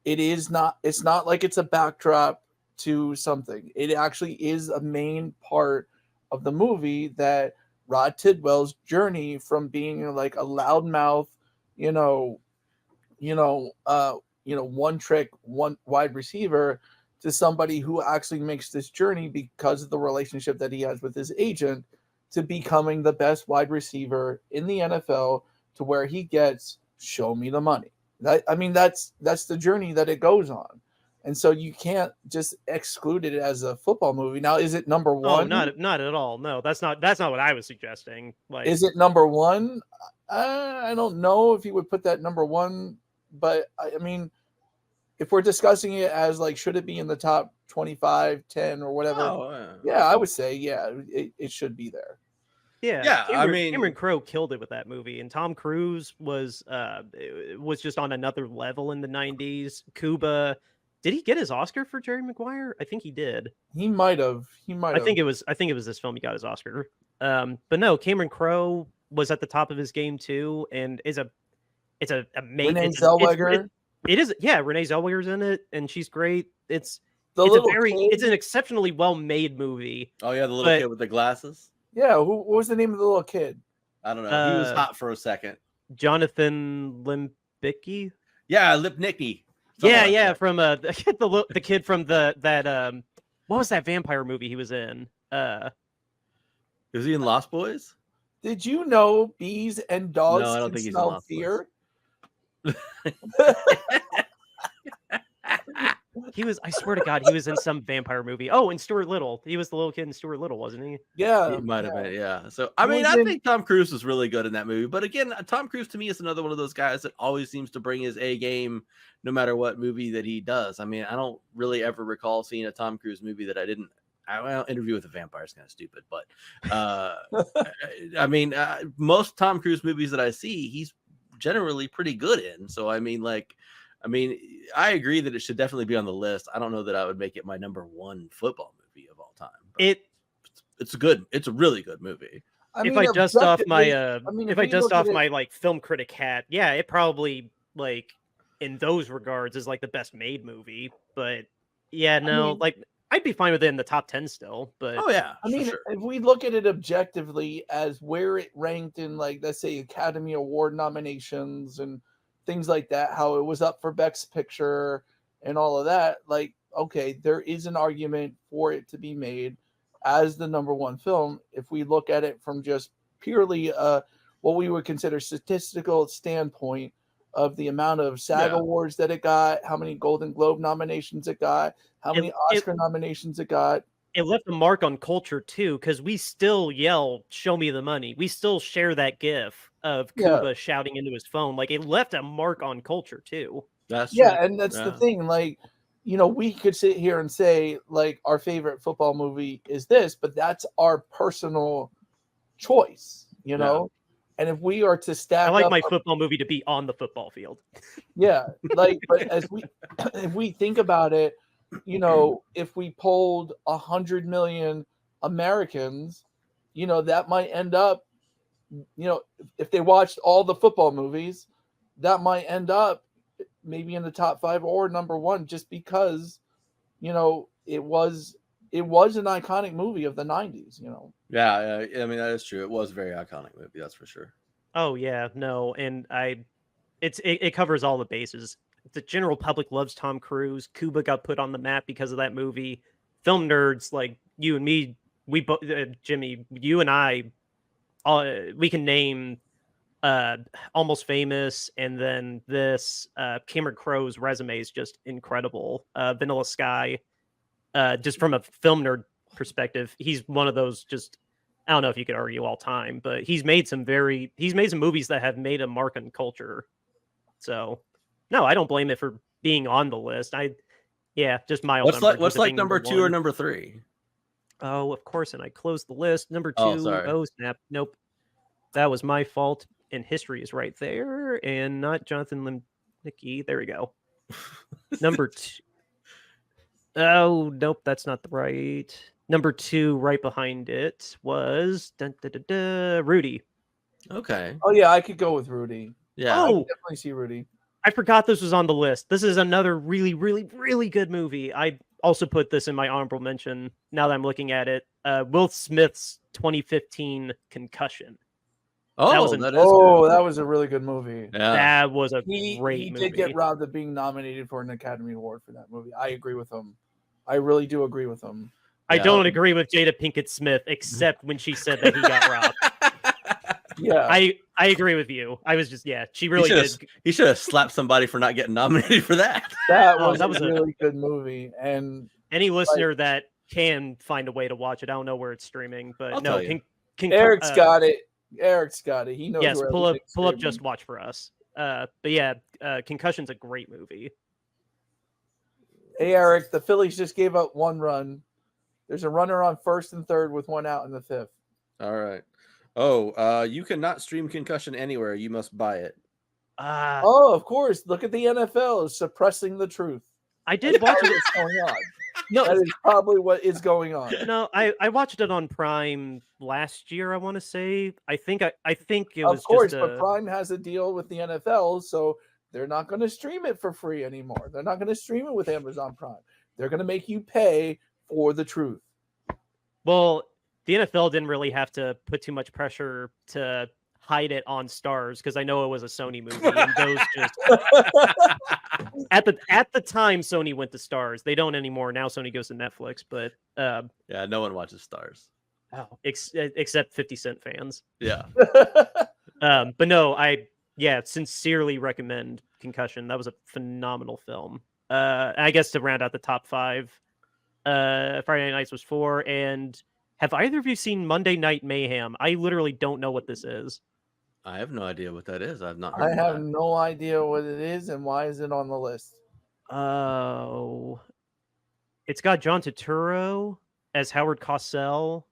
S3: it's not like it's a backdrop to something. It actually is a main part of the movie, that Rod Tidwell's journey from being like a loudmouth, one trick, one wide receiver, to somebody who actually makes this journey because of the relationship that he has with his agent, to becoming the best wide receiver in the NFL, to where he gets show me the money. That's the journey that it goes on. And so you can't just exclude it as a football movie. Now, is it number one?
S2: Oh, not at all. No, that's not what I was suggesting. Like,
S3: is it number one? I don't know if you would put that number one, but I mean, if we're discussing it as like, should it be in the top 25, 10 or whatever?
S4: Oh,
S3: Yeah, I would say, yeah, it should be there.
S2: Yeah,
S4: I mean,
S2: Cameron Crowe killed it with that movie, and Tom Cruise was just on another level in the '90s. Cuba, did he get his Oscar for Jerry Maguire? I think he did.
S3: He might have.
S2: I think it was this film he got his Oscar. But no, Cameron Crowe was at the top of his game too, and it's a
S3: Renee Zellweger.
S2: It is, yeah. Renee Zellweger's in it, and she's great. It's an exceptionally well made movie.
S4: Oh yeah, the little kid with the glasses.
S3: Yeah, what was the name of the little kid?
S4: I don't know. He was hot for a second.
S2: Jonathan Limbicki.
S4: Yeah, Lipnicki.
S2: Yeah, from the kid from that what was that vampire movie he was in?
S4: Was he in Lost Boys?
S3: Did you know bees and dogs
S4: No, I don't
S3: can
S4: think he's in
S3: smell
S4: Lost
S3: fear?
S2: He was, I swear to God, he was in some vampire movie. Oh, and Stuart Little. He was the little kid in Stuart Little, wasn't he?
S3: Yeah.
S4: He might have been, yeah. So, I mean, I think Tom Cruise was really good in that movie. But again, Tom Cruise to me is another one of those guys that always seems to bring his A game no matter what movie that he does. I mean, I don't really ever recall seeing a Tom Cruise movie that I didn't. Well, Interview with a Vampire is kind of stupid, but I mean, most Tom Cruise movies that I see, he's generally pretty good in. So, I mean, I agree that it should definitely be on the list. I don't know that I would make it my number one football movie of all time. It's a really good movie.
S2: If I dust off my like film critic hat, yeah, it probably like in those regards is like the best made movie. But yeah, no, I'd be fine with it in the top 10 still. But
S3: if we look at it objectively as where it ranked in, like, let's say Academy Award nominations and things like that, how it was up for Best Picture and all of that, like, okay, there is an argument for it to be made as the number one film. If we look at it from just purely what we would consider statistical standpoint of the amount of SAG awards that it got, how many Golden Globe nominations it got, how many Oscar nominations it got.
S2: It left a mark on culture too, because we still yell, "Show me the money." We still share that GIF of Cuba shouting into his phone. Like, it left a mark on culture too.
S3: That's true. And that's the thing. Like, you know, we could sit here and say, like, our favorite football movie is this, but that's our personal choice, you know? And if we are to stack,
S2: I like my football movie to be on the football field.
S3: Yeah, like, but if we think about it, you know, if we polled 100 million Americans, you know, that might end up, you know, if they watched all the football movies, that might end up maybe in the top 5 or number 1, just because, you know, it was an iconic movie of the 90s, you know.
S4: Yeah, I mean, that is true. It was a very iconic movie, that's for sure.
S2: Oh yeah, no, and it covers all the bases. The general public loves Tom Cruise. Cuba got put on the map because of that movie. Film nerds like you and me, we both, Jimmy, you and I, we can name Almost Famous, and then this Cameron Crowe's resume is just incredible. Vanilla Sky, just from a film nerd perspective, he's one of those, just, I don't know if you could argue all time, but he's made some movies that have made a mark on culture. So no, I don't blame it for being on the list. Just mild.
S4: What's like number 2 or number 3?
S2: Oh, of course. And I closed the list. Number 2. Oh, snap. Nope. That was my fault. And history is right there, and not Jonathan Limbicki. There we go. Number 2. Oh, nope, that's not the right. Number 2, right behind it, was Rudy.
S4: Okay.
S3: Oh yeah, I could go with Rudy.
S4: Yeah.
S3: I could definitely see Rudy.
S2: I forgot this was on the list. This is another really, really, really good movie. I also put this in my honorable mention now that I'm looking at it. Will Smith's 2015 Concussion.
S3: Oh, that was a really good movie.
S4: Yeah.
S2: That was a great movie.
S3: He did get robbed of being nominated for an Academy Award for that movie. I agree with him. I really do agree with him.
S2: I don't agree with Jada Pinkett Smith, except when she said that he got robbed.
S3: Yeah,
S2: I agree with you. I was just, she really did.
S4: He should have slapped somebody for not getting nominated for that.
S3: That was a really good movie. And
S2: any listener that can find a way to watch it, I don't know where it's streaming, but
S3: Eric's got it. Eric's got it. He knows.
S2: Yes, pull up Just Watch for us. But yeah, Concussion's a great movie.
S3: Hey, Eric, the Phillies just gave up 1 run. There's a runner on first and third with 1 out in the 5th.
S4: All right. Oh, you cannot stream Concussion anywhere. You must buy it.
S3: Oh, of course. Look at the NFL suppressing the truth.
S2: I did watch it.
S3: What's going on?
S2: No,
S3: That is probably what is going on.
S2: no, I watched it on Prime last year. I want to say. I think it was
S3: Of course,
S2: just
S3: but Prime has a deal with the NFL, so they're not going to stream it for free anymore. They're not going to stream it with Amazon Prime. They're going to make you pay for the truth.
S2: Well, the NFL didn't really have to put too much pressure to hide it on Stars because I know it was a Sony movie, and those just at the time Sony went to Stars. They don't anymore. Now Sony goes to Netflix, but
S4: Yeah, no one watches Stars.
S2: except 50 Cent fans.
S4: Yeah.
S2: But no, I sincerely recommend Concussion. That was a phenomenal film. I guess to round out the top 5, Friday Night Nights was 4. And have either of you seen Monday Night Mayhem? I literally don't know what this is.
S4: I have no idea what that is. I've not
S3: I
S4: heard
S3: have
S4: of that.
S3: no idea what it is and why is it on the list.
S2: Oh, it's got John Turturro as Howard Cosell.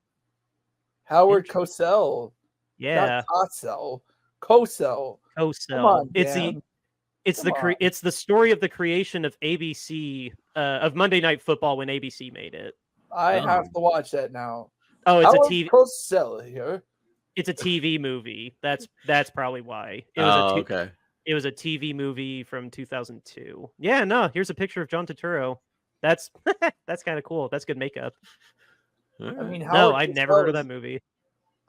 S3: Howard Cosell.
S2: Yeah,
S3: Not Cosell. Cosell. Come
S2: Cosell.
S3: on,
S2: It's
S3: Dan.
S2: it's the story of the creation of ABC of Monday Night Football when ABC made it.
S3: I have to watch that now.
S2: Oh, it's
S3: Howard
S2: a TV.
S3: Cosell here.
S2: It's a TV movie. That's probably why. It was a TV movie from 2002. Yeah, no, here's a picture of John Turturro. That's that's kind of cool. That's good makeup.
S3: I mean,
S2: No,
S3: Howard
S2: I've never
S3: Cosell
S2: heard of
S3: is-
S2: that movie.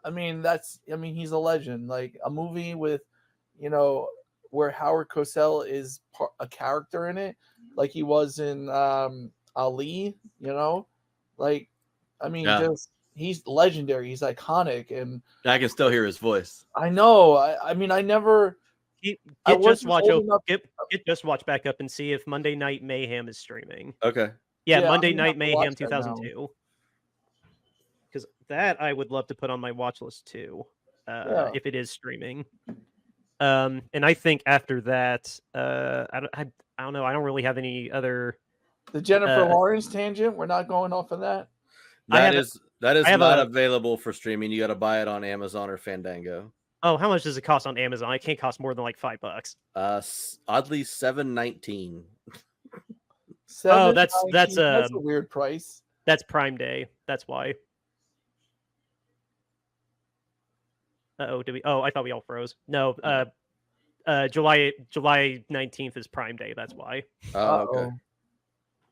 S3: I mean, he's a legend. Like a movie with, where Howard Cosell is a character in it, like he was in Ali. Like, I mean,
S4: Yeah.
S3: he's legendary. He's iconic, and
S4: I can still hear his voice.
S3: I know. I mean, I never. I
S2: Get Just
S3: wasn't
S2: Watch
S3: old enough-
S2: get Just Watch back up and see if Monday Night Mayhem is streaming.
S4: Okay.
S2: Yeah,
S3: Yeah,
S2: Monday
S3: I'm gonna
S2: Night
S3: have to watch
S2: Mayhem
S3: that now.
S2: 2002. Because that I would love to put on my watch list too, if it is streaming. And I think after that, I don't know. I don't really have any other.
S3: The Jennifer Lawrence tangent. We're not going off of that.
S4: That is
S2: have
S4: not
S2: a-
S4: available for streaming. You got to buy it on Amazon or Fandango.
S2: Oh, how much does it cost on Amazon? It can't cost more than like $5.
S4: Oddly $7.19.
S2: Oh, that's
S3: a weird price.
S2: That's Prime Day. That's why. Oh, did we? Oh, I thought we all froze. No, July 19th is Prime Day. That's why.
S4: Oh, okay.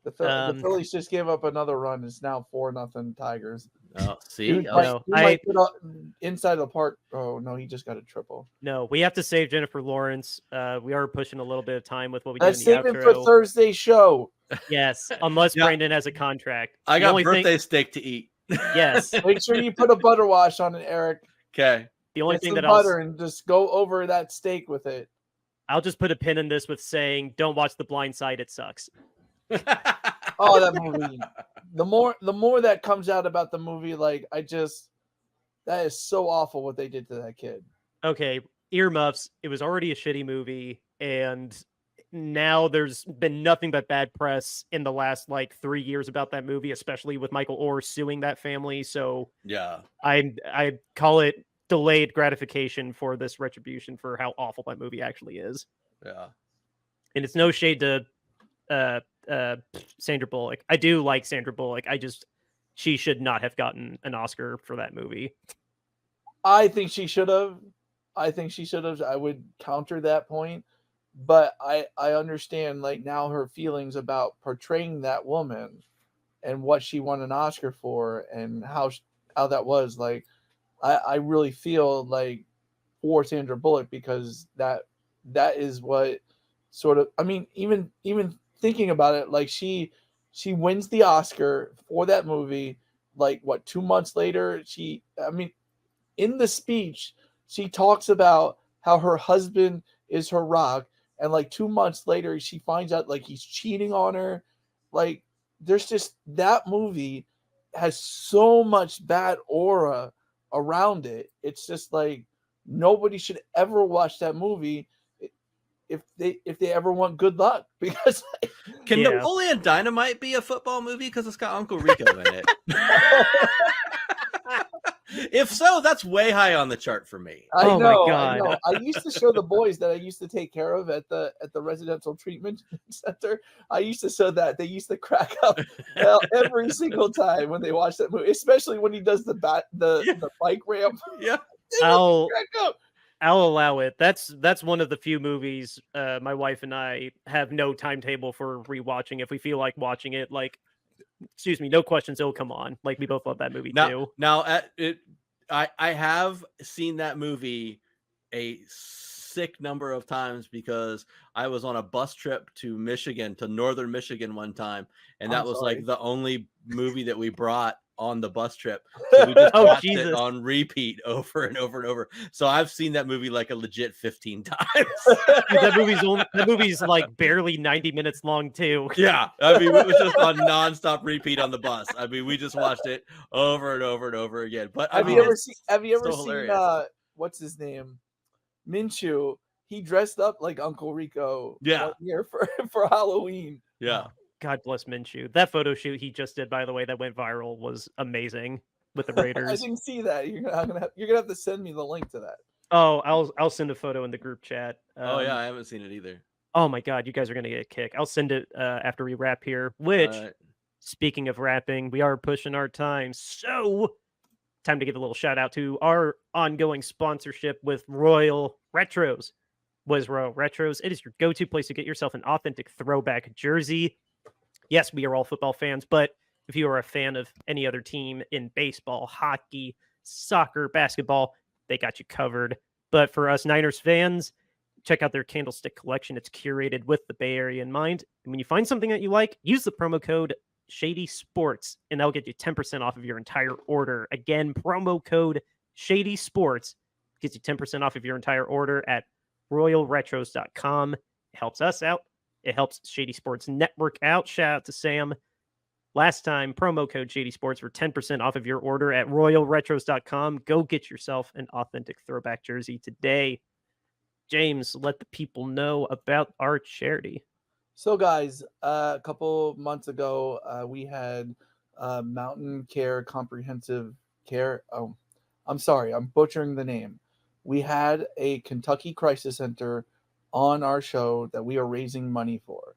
S3: The Phillies just gave up another run. It's now 4-0 Tigers.
S4: Oh, see,
S3: Dude, might put up inside the park. Oh no, he just got a triple.
S2: No, we have to save Jennifer Lawrence. We are pushing a little bit of time with what we do
S3: Let's
S2: in the
S3: save it
S2: outro.
S3: for Thursday show.
S2: Yes, unless Brandon has a contract.
S4: I
S2: The
S4: got
S2: only
S4: birthday steak to eat.
S2: Yes.
S3: Make sure you put a butter wash on it, Eric.
S4: Okay.
S2: The only
S3: Get
S2: thing
S3: some
S2: that
S3: butter and just go over that steak with it.
S2: I'll just put a pin in this with saying, "Don't watch The Blind Side. It sucks."
S3: Oh, that movie. The more that comes out about the movie, like that is so awful what they did to that kid.
S2: Okay, earmuffs. It was already a shitty movie, and now there's been nothing but bad press in the last 3 years about that movie, especially with Michael Orr suing that family. So
S4: yeah,
S2: I call it delayed gratification for this retribution for how awful that movie actually is.
S4: Yeah,
S2: and it's no shade to Sandra Bullock. I do like Sandra Bullock. She should not have gotten an Oscar for that movie.
S3: I think she should have. I would counter that point, but I understand now her feelings about portraying that woman and what she won an Oscar for and how that was. I really feel for Sandra Bullock because that is what sort of. I mean, even thinking about it, she wins the Oscar for that movie. 2 months later, in the speech, she talks about how her husband is her rock, and 2 months later, she finds out he's cheating on her. There's just that movie has so much bad aura around it. It's just nobody should ever watch that movie. if they ever want good luck, because
S4: Can
S2: Yeah.
S4: Napoleon Dynamite be a football movie because it's got Uncle Rico in it? If so, that's way high on the chart for me.
S3: I
S2: Oh my
S3: know,
S2: God.
S3: I know. I used to show the boys that I used to take care of at the residential treatment center. I used to show that they used to crack up every single time when they watch that movie, especially when he does the bike ramp.
S4: Yeah.
S3: They will
S2: I'll
S3: crack up.
S2: allow it. That's one of the few movies my wife and I have no timetable for rewatching. If we feel like watching it, like, excuse me, no questions, it'll come on. Like, we both love that movie too.
S4: I have seen that movie a sick number of times because I was on a bus trip to Michigan, to northern Michigan one time, and that
S3: I'm
S4: was
S3: sorry.
S4: like the only movie that we brought on the bus trip. So we just
S2: Oh,
S4: watched
S2: Jesus.
S4: it on repeat over and over and over. So I've seen that movie like a legit 15 times.
S2: Dude, that movie's like barely 90 minutes long too.
S4: Yeah, I mean, it was just on nonstop repeat on the bus. I mean, we just watched it over and over and over again. But I
S3: Have
S4: mean,
S3: you ever
S4: it's
S3: seen? Have you ever
S4: so
S3: seen?
S4: hilarious.
S3: What's his name? Minshew. He dressed up like Uncle Rico.
S4: Yeah.
S3: One year for Halloween.
S4: Yeah.
S2: God bless Minshew. That photo shoot he just did, by the way, that went viral was amazing with the
S3: I
S2: Raiders.
S3: didn't see that. You're gonna have to send me the link to that.
S2: Oh, I'll send a photo in the group chat.
S4: Oh yeah, I haven't seen it either.
S2: Oh my God, you guys are gonna get a kick. I'll send it after we wrap here. Which,
S4: All right.
S2: speaking of wrapping, we are pushing our time, so time to give a little shout out to our ongoing sponsorship with Royal Retros. What is Royal Retros? It is your go-to place to get yourself an authentic throwback jersey. Yes, we are all football fans, but if you are a fan of any other team in baseball, hockey, soccer, basketball, they got you covered. But for us Niners fans, check out their candlestick collection. It's curated with the Bay Area in mind. And when you find something that you like, use the promo code Shady Sports, and that'll get you 10% off of your entire order. Again, promo code Shady Sports gets you 10% off of your entire order at royalretros.com. It helps us out. It helps Shady Sports Network out. Shout out to Sam. Last time, promo code Shady Sports for 10% off of your order at royalretros.com. Go get yourself an authentic throwback jersey today. James, let the people know about our charity.
S3: So, guys, a couple months ago, we had Mountain Care Comprehensive Care. Oh, I'm sorry, I'm butchering the name. We had a Kentucky Crisis Center on our show that we are raising money for.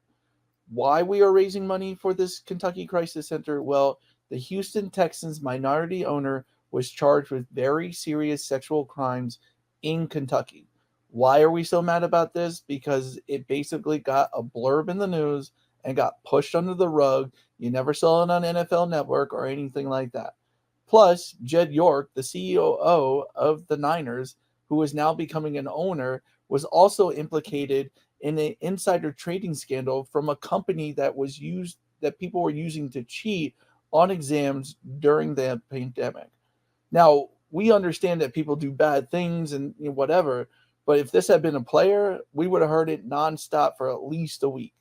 S3: Why we are raising money for this Kentucky Crisis Center? Well, the Houston Texans minority owner was charged with very serious sexual crimes in Kentucky. Why are we so mad about this? Because it basically got a blurb in the news and got pushed under the rug. You never saw it on NFL Network or anything like that. Plus, Jed York, the CEO of the Niners, who is now becoming an owner, was also implicated in an insider trading scandal from a company that people were using to cheat on exams during the pandemic. Now, we understand that people do bad things and whatever, but if this had been a player, we would have heard it nonstop for at least a week.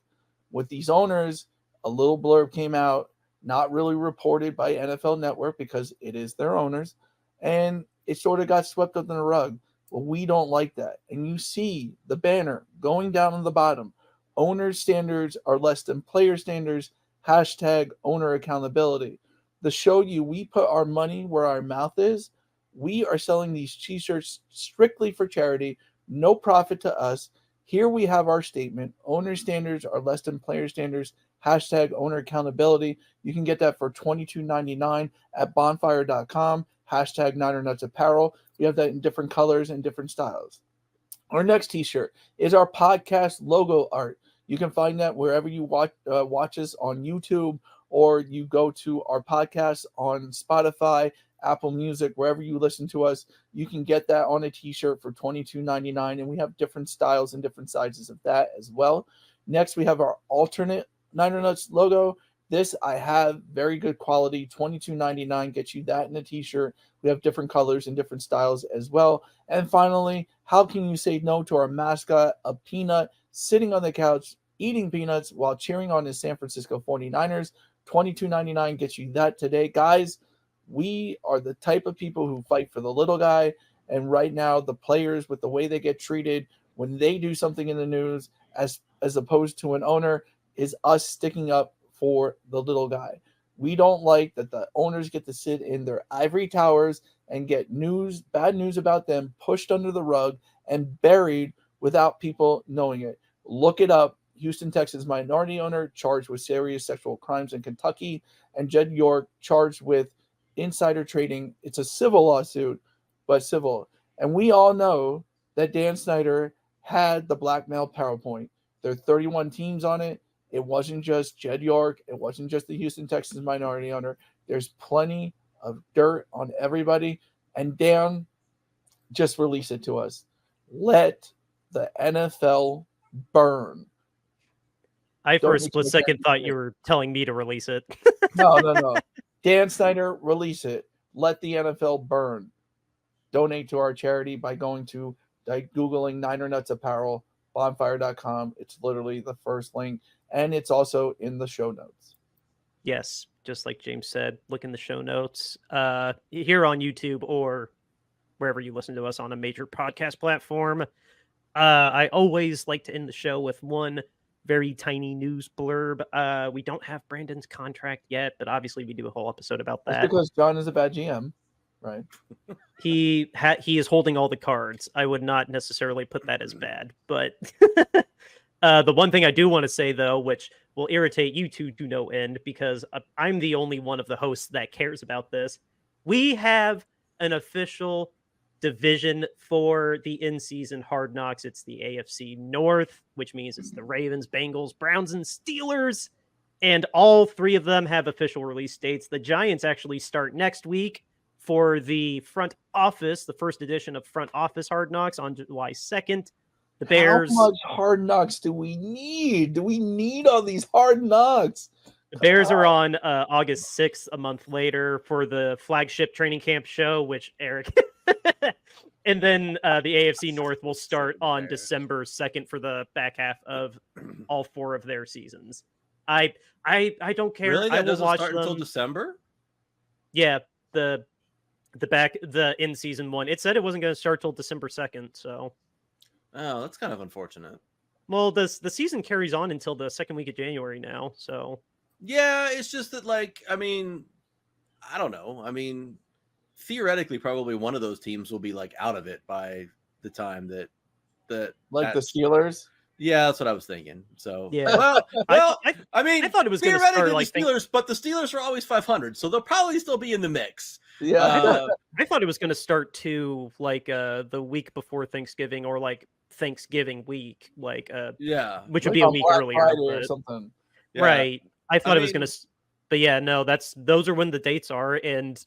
S3: With these owners, a little blurb came out, not really reported by NFL Network because it is their owners, and it sort of got swept under the rug. Well, we don't like that. And you see the banner going down on the bottom. Owner standards are less than player standards. Hashtag owner accountability. To show you we put our money where our mouth is, we are selling these t-shirts strictly for charity, no profit to us. Here we have our statement. Owner standards are less than player standards. Hashtag owner accountability. You can get that for $22.99 at bonfire.com. Hashtag Niner Nuts Apparel. We have that in different colors and different styles. Our next t-shirt is our podcast logo art. You can find that wherever you watch us on YouTube, or you go to our podcast on Spotify, Apple Music, wherever you listen to us. You can get that on a t-shirt for $22.99, and we have different styles and different sizes of that as well. Next, we have our alternate Niner Nuts logo. This I have very good quality, $22.99 gets you that in a t-shirt. We have different colors and different styles as well. And finally, how can you say no to our mascot, a peanut, sitting on the couch, eating peanuts while cheering on his San Francisco 49ers? $22.99 gets you that today. Guys, we are the type of people who fight for the little guy. And right now, the players, with the way they get treated, when they do something in the news, as opposed to an owner, is us sticking up for the little guy. We don't like that the owners get to sit in their ivory towers and get bad news about them pushed under the rug and buried without people knowing it. Look it up. Houston, Texas minority owner charged with serious sexual crimes in Kentucky, and Jed York charged with insider trading. It's a civil lawsuit, but civil. And we all know that Dan Snyder had the blackmail PowerPoint. There are 31 teams on it. It wasn't just Jed York. It wasn't just the Houston Texans minority owner. There's plenty of dirt on everybody. And Dan, just release it to us. Let the NFL burn.
S2: I, for a
S3: Don't
S2: split
S3: expect
S2: second,
S3: that.
S2: thought you were telling me to release it.
S3: No. Dan Snyder, release it. Let the NFL burn. Donate to our charity by going to Googling Niner Nuts Apparel, bonfire.com. It's literally the first link, and it's also in the show notes.
S2: Yes, just like James said, look in the show notes here on YouTube or wherever you listen to us on a major podcast platform. I always like to end the show with one very tiny news blurb. We don't have Brandon's contract yet, but obviously we do a whole episode about that.
S3: That's because John is a bad GM, right?
S2: He is holding all the cards. I would not necessarily put that as bad, but the one thing I do want to say, though, which will irritate you two to no end, because I'm the only one of the hosts that cares about this. We have an official division for the in-season Hard Knocks. It's the AFC North, which means it's the Ravens, Bengals, Browns, and Steelers. And all three of them have official release dates. The Giants actually start next week for the Front Office, the first edition of Front Office Hard Knocks on July 2nd. The Bears.
S3: How much Hard Knocks do we need? Do we need all these Hard Knocks?
S2: The Bears are on August 6th, a month later, for the flagship training camp show, which Eric... And then the AFC North will start on December 2nd for the back half of all four of their seasons. I don't care.
S4: Really?
S2: I
S4: That
S2: will
S4: doesn't
S2: watch
S4: start
S2: them.
S4: until December?
S2: Yeah, the in season one. It said it wasn't going to start till December 2nd. So,
S4: Oh, that's kind of unfortunate.
S2: well, the season carries on until the second week of January now. So,
S4: Yeah, it's just that, like, I mean, I don't know. I mean, theoretically, probably one of those teams will be like out of it by the time that
S3: The
S4: that's-
S3: Steelers.
S4: Yeah, that's what I was thinking. So
S2: Yeah.
S4: well, I mean,
S2: I thought it was gonna start,
S4: theoretically
S2: like,
S4: the Steelers, but the Steelers are always 500, so they'll probably still be in the mix.
S3: Yeah.
S2: I thought it was going to start to like the week before Thanksgiving or like Thanksgiving week, like
S4: Yeah,
S2: which would
S3: Like
S2: be a
S3: on
S2: week
S3: Black
S2: earlier.
S3: Friday or
S2: but-
S3: something.
S4: yeah.
S2: Right. I thought it was
S4: mean-
S2: going to, but yeah, no, those are when the dates are, and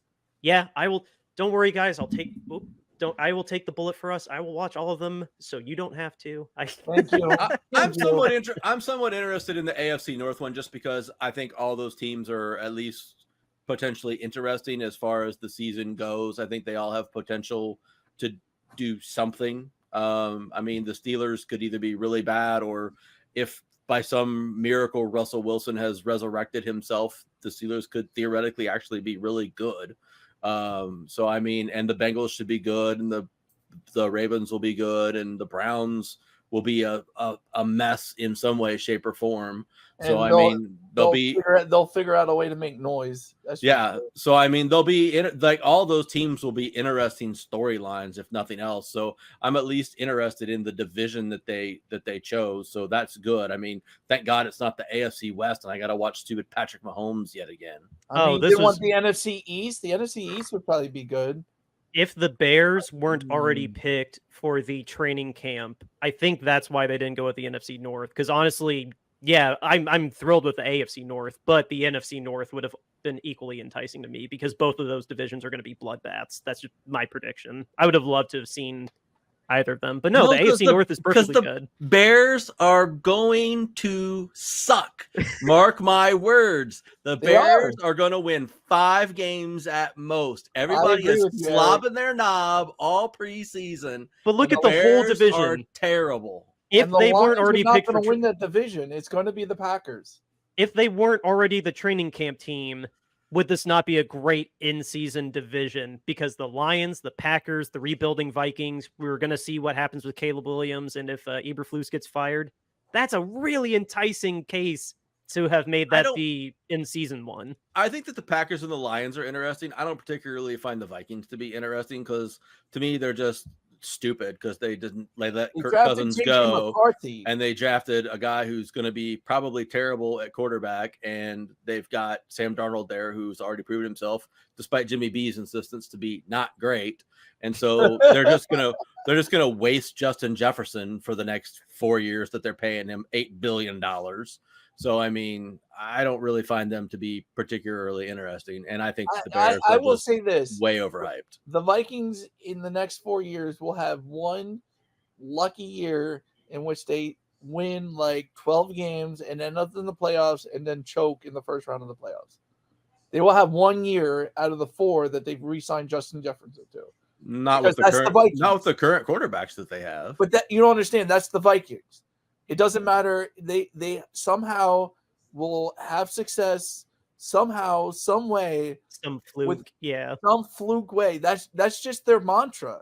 S2: yeah, I will. Don't worry, guys. I will take the bullet for us. I will watch all of them, so you don't have to.
S3: Thank you.
S4: I'm
S3: Thank you.
S4: somewhat interested in the AFC North one just because I think all those teams are at least potentially interesting as far as the season goes. I think they all have potential to do something. I mean, the Steelers could either be really bad, or if by some miracle Russell Wilson has resurrected himself, the Steelers could theoretically actually be really good. So I mean, and the Bengals should be good, and the Ravens will be good, and the Browns will be a mess in some way, shape, or form. So
S3: And
S4: I mean,
S3: they'll figure out a way to make noise. That's
S4: yeah. So I mean, they'll be like all those teams will be interesting storylines, if nothing else. So I'm at least interested in the division that they chose. So that's good. I mean, thank God it's not the AFC West, and I got to watch stupid Patrick Mahomes yet again.
S3: I mean,
S2: this
S3: they want
S2: was-
S3: the NFC East. The NFC East would probably be good.
S2: If the Bears weren't already picked for the training camp, I think that's why they didn't go with the NFC North. Because honestly, yeah, I'm thrilled with the AFC North, but the NFC North would have been equally enticing to me because both of those divisions are going to be bloodbaths. That's just my prediction. I would have loved to have seen either of them, but no,
S4: No,
S2: the
S4: 'cause
S2: AFC North is perfectly good.
S4: Bears are going to suck. Mark my words. The
S3: They are.
S4: Bears are going to win 5 games at most. Everybody
S3: agree
S4: is
S3: with you,
S4: slobbing their knob all preseason.
S2: But look
S4: and
S2: at the whole
S4: Bears
S2: division.
S4: Are terrible.
S2: If
S3: And the
S2: they weren't
S3: Lions are
S2: already
S3: not
S2: picked for
S3: going to win that division, it's going to be the Packers.
S2: if they weren't already the training camp team, would this not be a great in-season division? Because the Lions, the Packers, the rebuilding Vikings, we were going to see what happens with Caleb Williams and if Eberflus gets fired. That's a really enticing case to have made that the in-season one.
S4: I think that the Packers and the Lions are interesting. I don't particularly find the Vikings to be interesting because to me they're just stupid because they let Kirk Cousins go and they drafted a guy who's going to be probably terrible at quarterback, and they've got Sam Darnold there who's already proven himself despite Jimmy B's insistence to be not great. And so they're just gonna waste Justin Jefferson for the next 4 years that they're paying him $8 billion. So, I mean, I don't really find them to be particularly interesting. And I think the Bears
S3: I will say this,
S4: way overhyped.
S3: The Vikings in the next 4 years will have one lucky year in which they win like 12 games and end up in the playoffs and then choke in the first round of the playoffs. They will have 1 year out of the 4 that they've re-signed Justin Jefferson to.
S4: Not with the current quarterbacks that they have.
S3: But that you don't understand. That's the Vikings. It doesn't matter. They somehow will have success somehow, some way.
S2: Some fluke,
S3: some fluke way. That's just their mantra.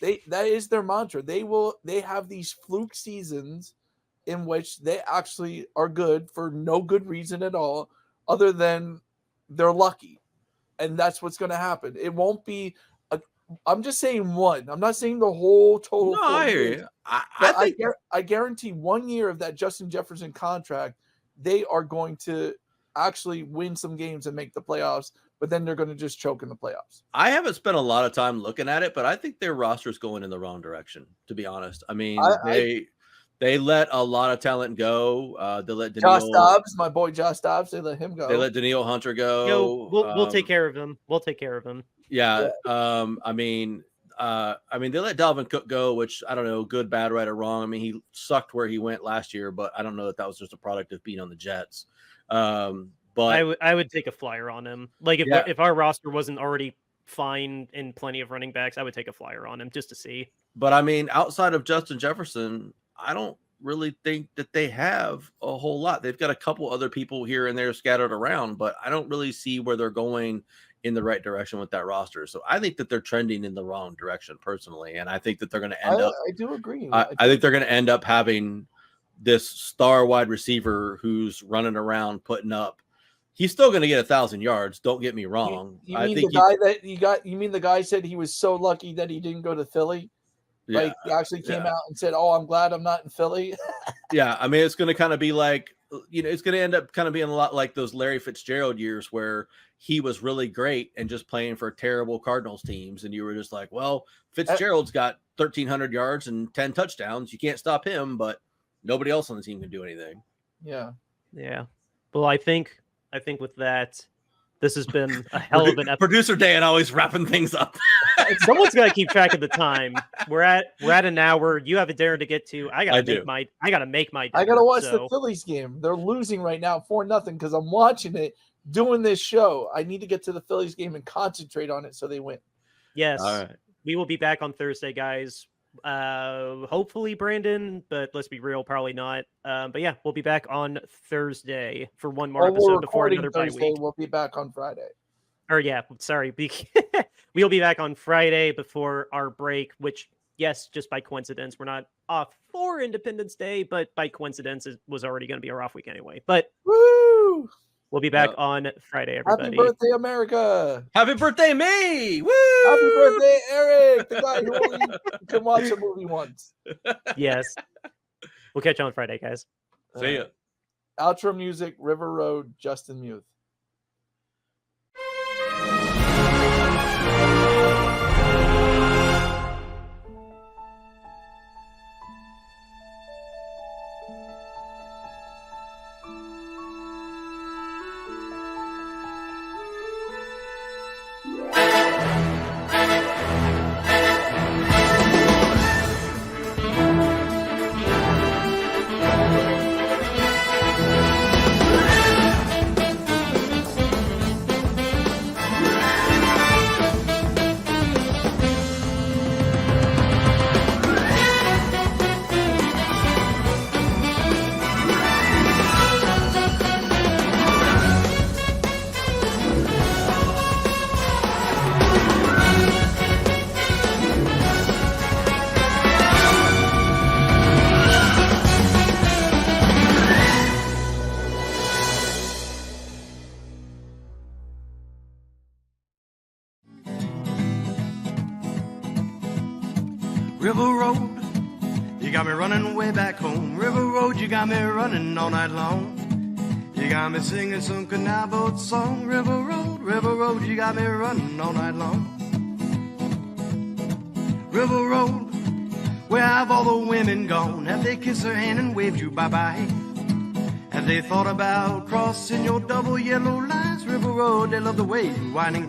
S3: That is their mantra. They have these fluke seasons in which they actually are good for no good reason at all, other than they're lucky, and that's what's going to happen. It won't be. I'm just saying one. I'm not saying the whole total.
S4: No, I hear you.
S3: I guarantee 1 year of that Justin Jefferson contract, they are going to actually win some games and make the playoffs, but then they're going to just choke in the playoffs.
S4: I haven't spent a lot of time looking at it, but I think their roster's going in the wrong direction, to be honest. I mean, they let a lot of talent go. They let
S3: Josh Dobbs, my boy Josh Dobbs, they let him go.
S4: They let Danielle Hunter go.
S2: We'll take care of him. We'll take care of him.
S4: Yeah. I mean, they let Dalvin Cook go, which I don't know, good, bad, right, or wrong. I mean, he sucked where he went last year, but I don't know that was just a product of being on the Jets. But
S2: I would take a flyer on him. Like if our roster wasn't already fine in plenty of running backs, I would take a flyer on him just to see.
S4: But I mean, outside of Justin Jefferson, I don't really think that they have a whole lot. They've got a couple other people here and there scattered around, but I don't really see where they're going in the right direction with that roster. So I think that they're trending in the wrong direction personally. And I think that they're going to end up.
S3: I do agree.
S4: I think they're going to end up having this star wide receiver who's running around putting up. He's still going to get 1,000 yards. Don't get me wrong.
S3: You mean the guy said he was so lucky that he didn't go to Philly?
S4: Yeah,
S3: like he actually came out and said, "Oh, I'm glad I'm not in Philly."
S4: Yeah, I mean, it's going to kind of be like, it's going to end up kind of being a lot like those Larry Fitzgerald years where he was really great and just playing for terrible Cardinals teams, and you were just like, well, Fitzgerald's got 1,300 yards and 10 touchdowns. You can't stop him, but nobody else on the team can do anything.
S3: Yeah.
S2: Well, I think with that, this has been a hell of an episode.
S4: Producer Dan always wrapping things up.
S2: Someone's got to keep track of the time. We're at an hour. You have a dinner to get to. I gotta make my dinner.
S3: I gotta watch the Phillies game. They're losing right now 4-0 because I'm watching it, doing this show. I need to get to the Phillies game and concentrate on it so they win.
S2: Yes.
S4: All right.
S2: We will be back on Thursday, guys. Hopefully Brandon, but let's be real, probably not. But yeah, we'll be back on Thursday for one more episode before another bye week.
S3: We'll be back on Friday.
S2: Or yeah, sorry. We'll be back on Friday before our break, which, yes, just by coincidence, we're not off for Independence Day, but by coincidence, it was already going to be our off week anyway. But
S3: woo!
S2: We'll be back on Friday, everybody.
S3: Happy birthday, America!
S4: Happy birthday, me! Woo!
S3: Happy birthday, Eric! The guy who only can watch a movie once.
S2: Yes. We'll catch you on Friday, guys.
S4: See ya.
S3: Outro music, River Road, Justin Muth.
S1: Road, you got me running way back home. River Road, you got me running all night long. You got me singing some canal boat song. River Road, you got me running all night long. River Road, where have all the women gone? Have they kissed her hand and waved you bye-bye? Have they thought about crossing your double yellow lines? River Road, they love the way you whining.